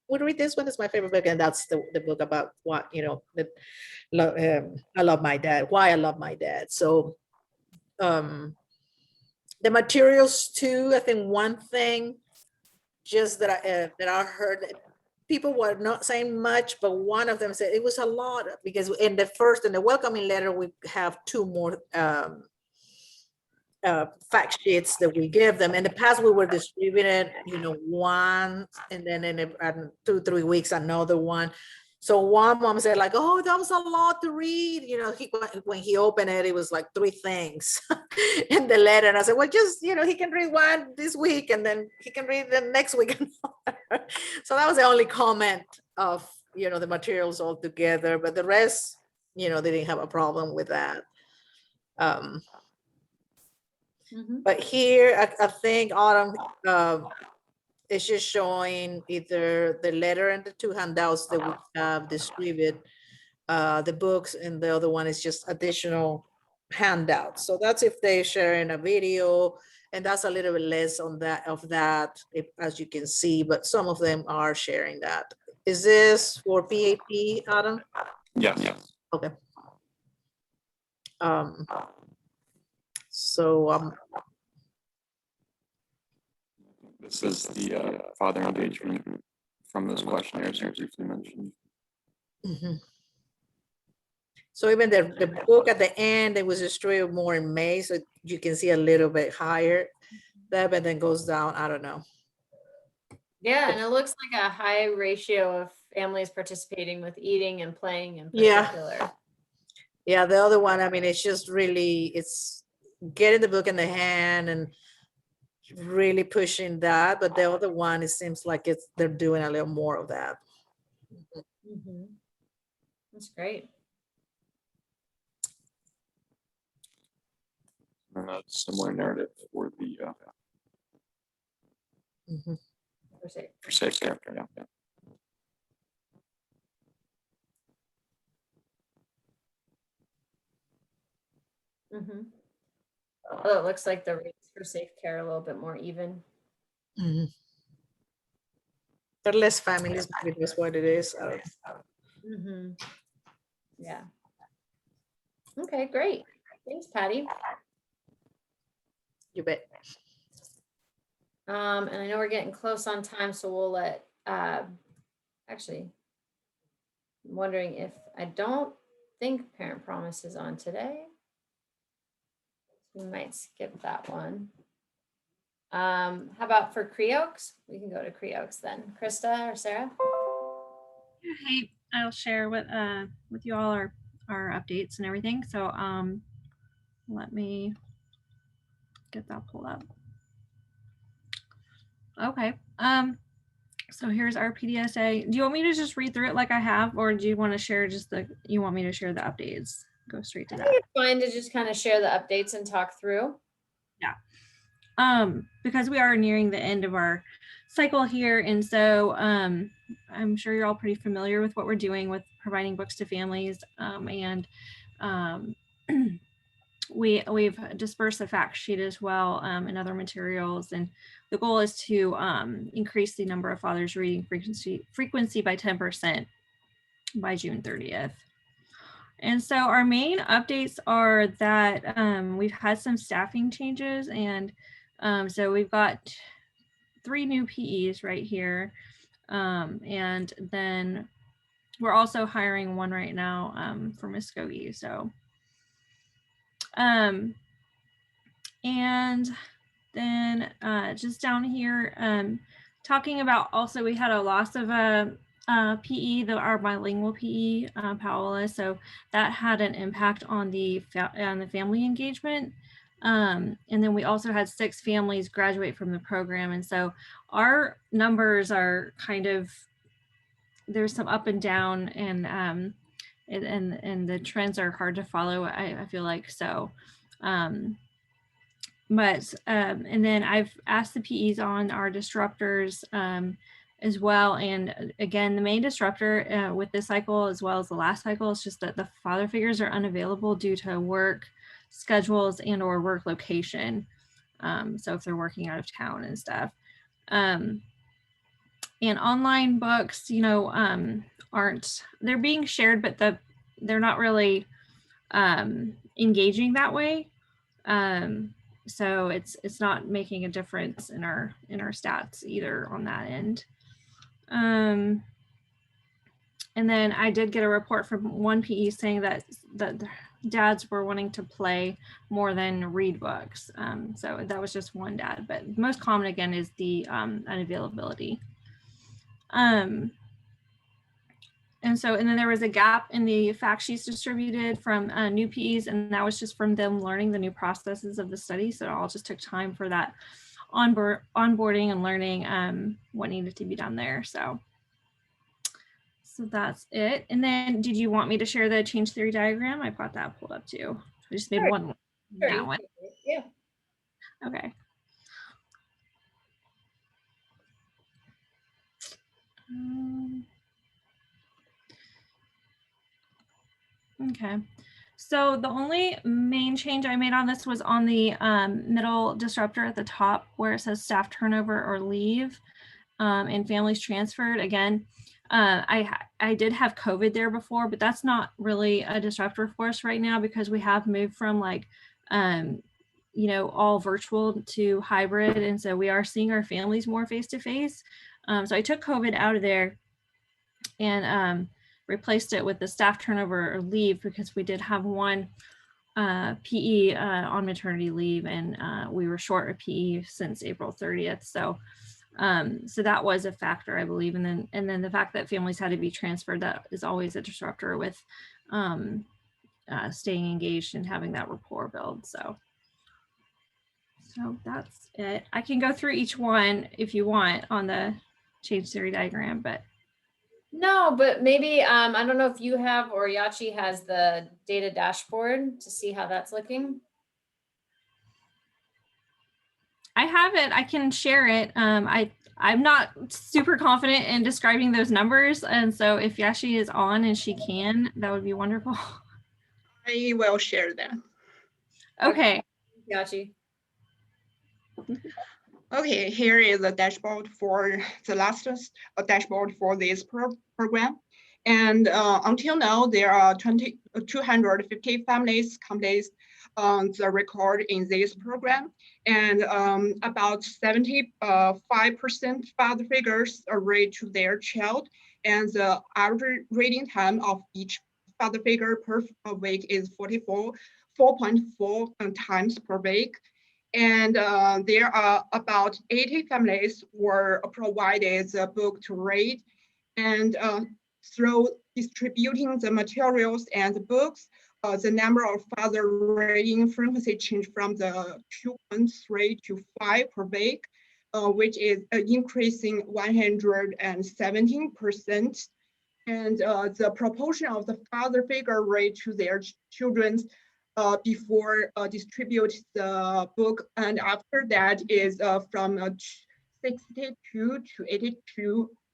we read this one? It's my favorite book." And that's the book about what, I love my dad, why I love my dad. So the materials too, I think one thing just that I heard, that people were not saying much, but one of them said it was a lot, because in the welcoming letter, we have 2 more fact sheets that we give them. In the past, we were distributed, one, and then in 2-3 weeks, another one. So one mom said like, "Oh, that was a lot to read." When he opened it, it was like 3 things in the letter. And I said, "Well, just, he can read one this week, and then he can read the next week." So that was the only comment of, the materials all together, but the rest, they didn't have a problem with that. Mhm. But here, I think Autumn, it's just showing either the letter and the 2 handouts that we have distributed, the books, and the other one is just additional handouts. So that's if they're sharing a video, and that's a little bit less of that, as you can see, but some of them are sharing that. Is this for PAP, Adam? Yes. Okay. So This is the father engagement from those questionnaires you briefly mentioned. mhm. So even the book at the end, it was distributed more in May, so you can see a little bit higher there, but then goes down, I don't know. Yeah, and it looks like a high ratio of families participating with eating and playing in Yeah. particular. Yeah, the other one, I mean, it's just really, it's getting the book in the hand and really pushing that, but the other one, it seems like they're doing a little more of that. Mhm. That's great. And a similar narrative for the Mhm. For safe. for safe character. Yeah. Mhm. Oh, it looks like the rates for safe care are a little bit more even. Mhm. There are less families, maybe that's what it is. Mhm. Yeah. Okay, great. Thanks, Patty. You bet. And I know we're getting close on time, so we'll let, actually, I'm wondering if, I don't think Parent Promise is on today. We might skip that one. How about for Creoaks? We can go to Creoaks then. Krista or Sarah? Hey, I'll share with you all our updates and everything. So let me get that pulled up. Okay. So here's our PDSA. Do you want me to just read through it like I have, or do you want to share you want me to share the updates? Go straight to I that. think it's fine to just kind of share the updates and talk through. Yeah. Because we are nearing the end of our cycle here, and so I'm sure you're all pretty familiar with what we're doing with providing books to families, and we've dispersed the fact sheet as well, and other materials, and the goal is to increase the number of fathers reading frequency by 10% by June 30th. And so our main updates are that we've had some staffing changes, and so we've got 3 new PEs right here. And then we're also hiring one right now for Muskogee. So, and then just down here, talking about also, we had a loss of a PE, our bilingual PE, Paola. So that had an impact on the family engagement. And then we also had 6 families graduate from the program. And so our numbers are kind of, there's some up and down, and the trends are hard to follow, I feel like. So, and then I've asked the PEs on our disruptors as well. And again, the main disruptor with this cycle, as well as the last cycle, is just that the father figures are unavailable due to work schedules and or work location. So if they're working out of town and stuff. And online books, you know, they're being shared, but they're not really engaging that way. So it's not making a difference in our stats either on that end. And then I did get a report from one PE saying that dads were wanting to play more than read books. So that was just one dad, but most common again is the unavailability. And then there was a gap in the fact sheets distributed from new PEs, and that was just from them learning the new processes of the study. So it all just took time for that onboarding and learning what needed to be done there. So that's it. And then did you want me to share the change theory diagram? I've got that pulled up too. I just made Sure. one Sure, now. yeah. Okay. Okay. So the only main change I made on this was on the middle disruptor at the top where it says staff turnover or leave and families transferred. Again, I did have COVID there before, but that's not really a disruptor for us right now because we have moved from like, you know, all virtual to hybrid. And so we are seeing our families more face-to-face. So I took COVID out of there and replaced it with the staff turnover or leave because we did have one PE on maternity leave, and we were short a PE since April 30th. So so that was a factor, I believe. And then the fact that families had to be transferred, that is always a disruptor with staying engaged and having that rapport build. So that's it. I can go through each one if you want on the change theory diagram, but No, but maybe, I don't know if you have or Yachi has the data dashboard to see how that's looking. I have it. I can share it. I'm not super confident in describing those numbers. And so if Yashi is on and she can, that would be wonderful. I will share that. Okay. Yachi. Okay, here is a dashboard for the last dashboard for this program. And until now, there are 250 families complete the record in this program. And about 75% father figures read to their child. And the average reading time of each father figure per week is 4.4 times per week. And there are about 80 families were provided a book to read. And through distributing the materials and the books, the number of father reading frequency changed from the 2.3 to 5 per week, which is increasing 117%. And the proportion of the father figure read to their children before distribute the book, and after that is from 62 to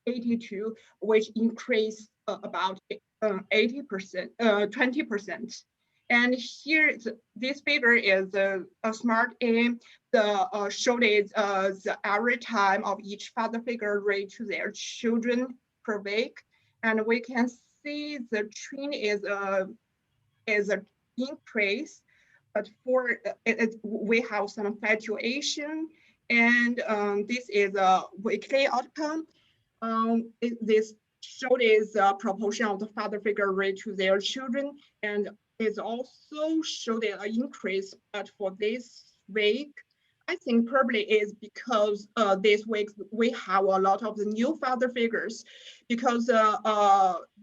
82, which increased about 80%, 20%. And here, this figure is a smart aim. The showed is the average time of each father figure read to their children per week, and we can see the trend is is an increase, but for we have some fluctuation, and this is a weekly outcome. This showed is a proportion of the father figure rate to their children, and it's also showed an increase, but for this week, I think probably is because this week we have a lot of the new father figures, because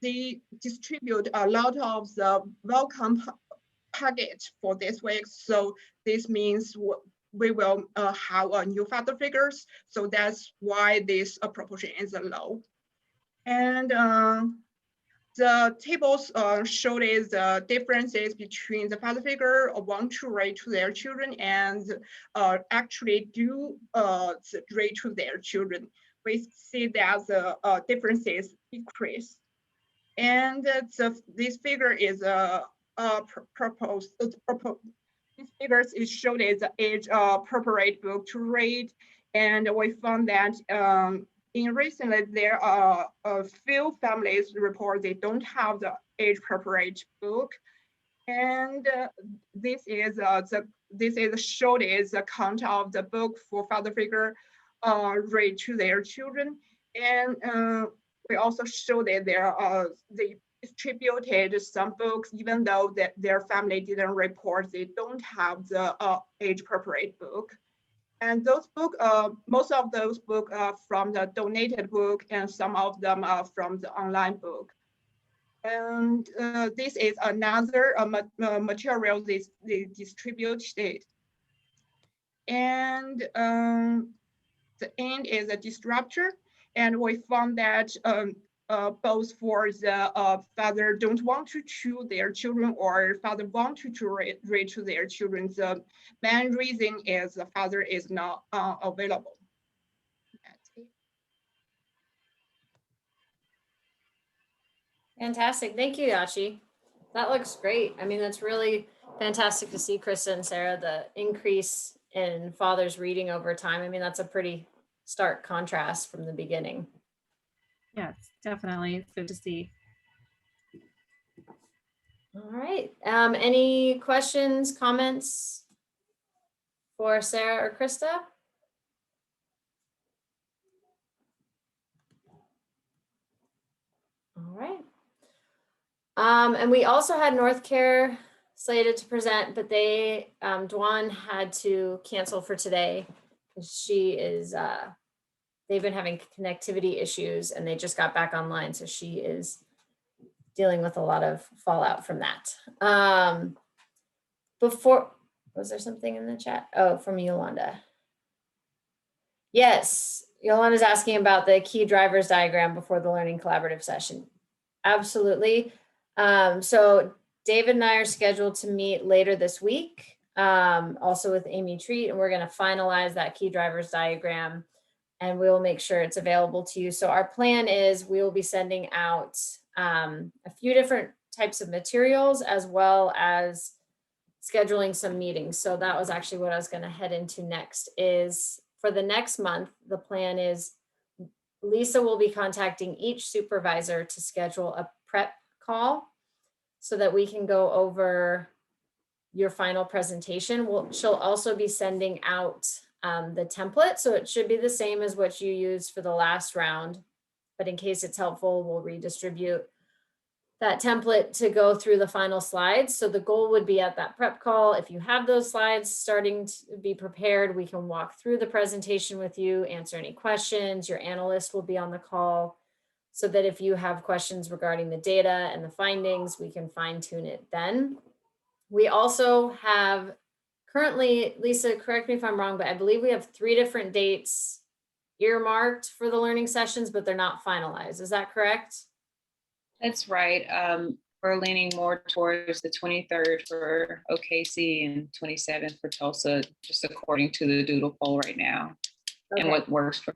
they distribute a lot of the welcome package for this week. So this means we will have new father figures. So that's why this proportion is low. And the tables showed is the differences between the father figure want to rate to their children and actually do rate to their children. We see that the differences increase. And this figure is proposed. These figures is showed as the age appropriate book to read, and we found that in recently there are a few families report they don't have the age appropriate book, and this is showed as the count of the book for father figure read to their children, and we also show that they distributed some books even though that their family didn't report they don't have the age appropriate book. And those books, most of those books are from the donated book, and some of them are from the online book. And this is another material they distributed. And the end is a disruptor. And we found that both for the father don't want to choose their children or father want to read to their children, the main reason is the father is not available. That's it. Fantastic. Thank you, Yachi. That looks great. I mean, that's really fantastic to see, Krista and Sarah, the increase in fathers reading over time. I mean, that's a pretty stark contrast from the beginning. Yes, definitely. It's good to see. All right. Any questions, comments for Sarah or Krista? All right. And we also had North Care slated to present, but they, Dwan had to cancel for today. She is, they've been having connectivity issues and they just got back online. So she is dealing with a lot of fallout from that. Before, was there something in the chat? Oh, from Yolanda. Yes, Yolanda's asking about the key drivers diagram before the learning collaborative session. Absolutely. So David and I are scheduled to meet later this week, also with Amy Treat, and we're going to finalize that key drivers diagram and we will make sure it's available to you. So our plan is we will be sending out a few different types of materials as well as scheduling some meetings. So that was actually what I was going to head into next. Is for the next month, the plan is Lisa will be contacting each supervisor to schedule a prep call so that we can go over your final presentation. She'll also be sending out the template. So it should be the same as what you used for the last round, but in case it's helpful, we'll redistribute that template to go through the final slides. So the goal would be at that prep call, if you have those slides starting to be prepared, we can walk through the presentation with you, answer any questions. Your analyst will be on the call so that if you have questions regarding the data and the findings, we can fine tune it then. We also have currently, Lisa, correct me if I'm wrong, but I believe we have 3 different dates earmarked for the learning sessions, but they're not finalized. Is that correct? That's right. We're leaning more towards the 23rd for OKC and 27th for Tulsa, just according to the doodle poll right now, okay, and what works for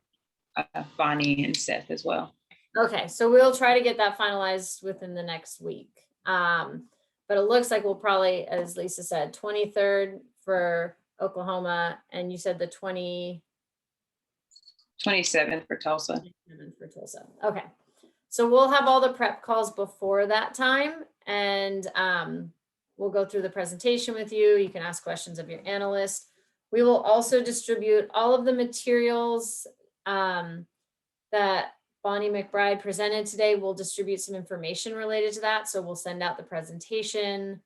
Bonnie and Seth as well. Okay, so we'll try to get that finalized within the next week. But it looks like we'll probably, as Lisa said, 23rd for Oklahoma, and you said the 27th for Tulsa. 27th for Tulsa. Okay. So we'll have all the prep calls before that time. And We'll go through the presentation with you. You can ask questions of your analyst. We will also distribute all of the materials that Bonnie McBride presented today. We'll distribute some information related to that. So we'll send out the presentation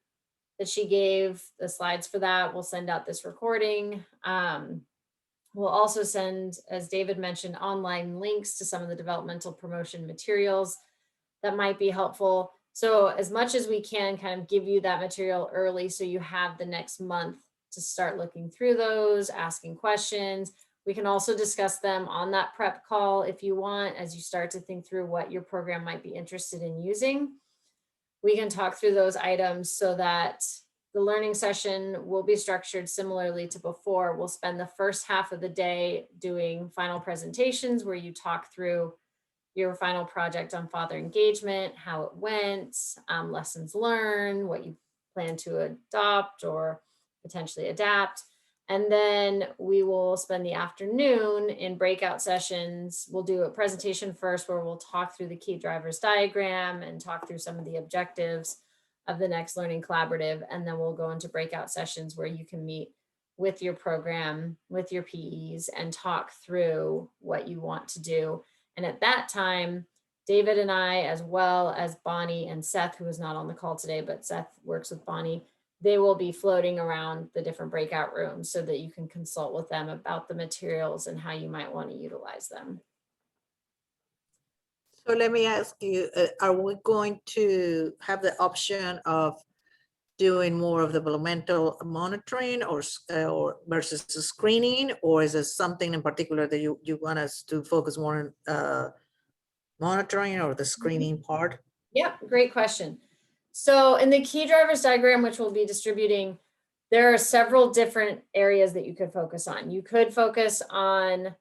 that she gave, the slides for that. We'll send out this recording. We'll also send, as David mentioned, online links to some of the developmental promotion materials that might be helpful. So as much as we can kind of give you that material early so you have the next month to start looking through those, asking questions. We can also discuss them on that prep call if you want, as you start to think through what your program might be interested in using. We can talk through those items so that the learning session will be structured similarly to before. We'll spend the first half of the day doing final presentations where you talk through your final project on father engagement, how it went, lessons learned, what you plan to adopt or potentially adapt. And then we will spend the afternoon in breakout sessions. We'll do a presentation first where we'll talk through the key drivers diagram and talk through some of the objectives of the next learning collaborative. And then we'll go into breakout sessions where you can meet with your program, with your PEs, and talk through what you want to do. And at that time, David and I, as well as Bonnie and Seth, who is not on the call today, but Seth works with Bonnie, they will be floating around the different breakout rooms so that you can consult with them about the materials and how you might want to utilize them. So let me ask you, are we going to have the option of doing more of developmental monitoring or versus the screening, or is there something in particular that you want us to focus more on monitoring or the screening part? Yep, great question. So in the key drivers diagram, which we'll be distributing, there are several different areas that you could focus on. You could focus on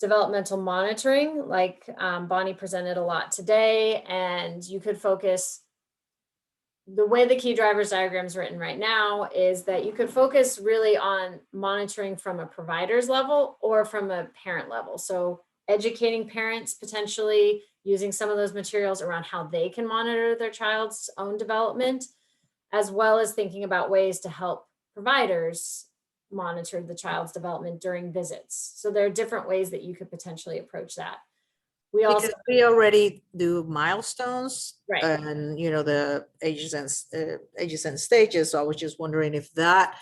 developmental monitoring, like Bonnie presented a lot today, and you could focus, the way the key drivers diagram is written right now is that you could focus really on monitoring from a provider's level or from a parent level. So educating parents, potentially using some of those materials around how they can monitor their child's own development, as well as thinking about ways to help providers monitor the child's development during visits. So there are different ways that you could potentially approach that. We also, Because we already do milestones, Right. and the ages and stages. So I was just wondering if that,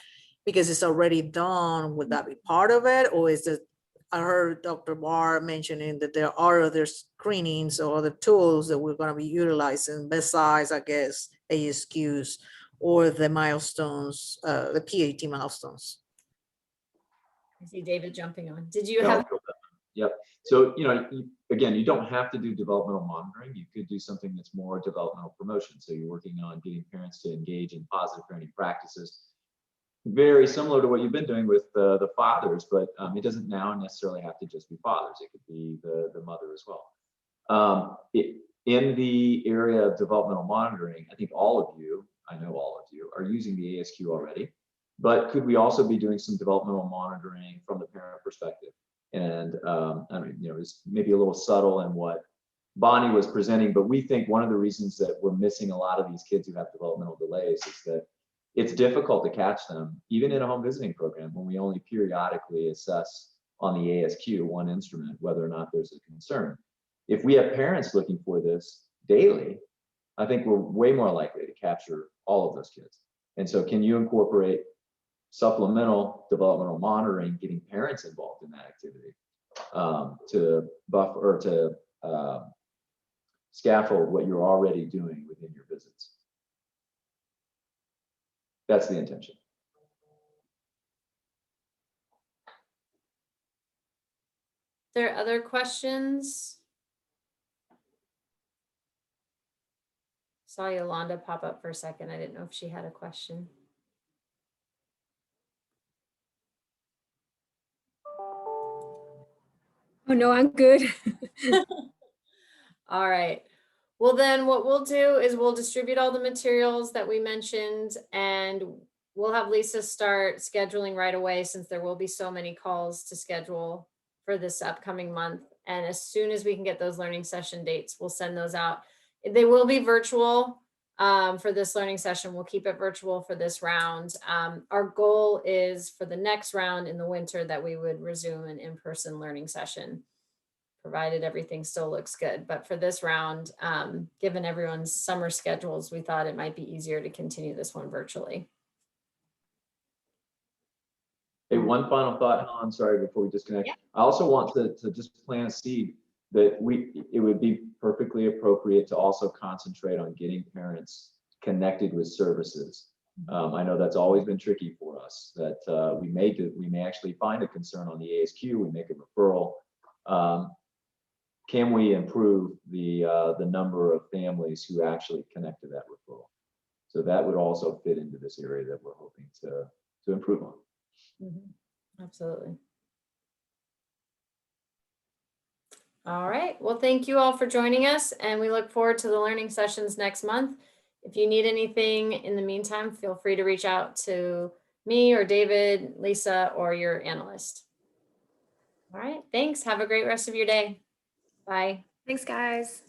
because it's already done, would that be part of it, or is it? I heard Dr. Barr mentioning that there are other screenings or other tools that we're going to be utilizing besides, I guess, ASQs or the milestones, the PAT milestones. I see David jumping on. Did you have? Yep. So, again, you don't have to do developmental monitoring. You could do something that's more developmental promotion. So you're working on getting parents to engage in positive parenting practices, very similar to what you've been doing with the fathers, but it doesn't now necessarily have to just be fathers. It could be the mother as well. In the area of developmental monitoring, I think all of you, I know all of you, are using the ASQ already, but could we also be doing some developmental monitoring from the parent perspective? And I mean, it's maybe a little subtle in what Bonnie was presenting, but we think one of the reasons that we're missing a lot of these kids who have developmental delays is that it's difficult to catch them, even in a home visiting program, when we only periodically assess on the ASQ, one instrument, whether or not there's a concern. If we have parents looking for this daily, I think we're way more likely to capture all of those kids. And so can you incorporate supplemental developmental monitoring, getting parents involved in that activity to buffer or to scaffold what you're already doing within your visits? That's the intention. There are other questions? Saw Yolanda pop up for a second. I didn't know if she had a question. Oh, no, I'm good. All right. Well, then what we'll do is we'll distribute all the materials that we mentioned, and we'll have Lisa start scheduling right away, since there will be so many calls to schedule for this upcoming month. And as soon as we can get those learning session dates, we'll send those out. They will be virtual. for this learning session. We'll keep it virtual for this round. Our goal is for the next round in the winter that we would resume an in-person learning session, provided everything still looks good. But for this round, given everyone's summer schedules, we thought it might be easier to continue this one virtually. Hey, one final thought, Helen, sorry, before we disconnect. Yeah. I also want to just plant a seed that it would be perfectly appropriate to also concentrate on getting parents connected with services. I know that's always been tricky for us, that we may actually find a concern on the ASQ, we make a referral. Can we improve the number of families who actually connect to that referral? So that would also fit into this area that we're hoping to improve on. Absolutely. All right. Well, thank you all for joining us, and we look forward to the learning sessions next month. If you need anything in the meantime, feel free to reach out to me or David, Lisa, or your analyst. All right. Thanks. Have a great rest of your day. Bye. Thanks, guys.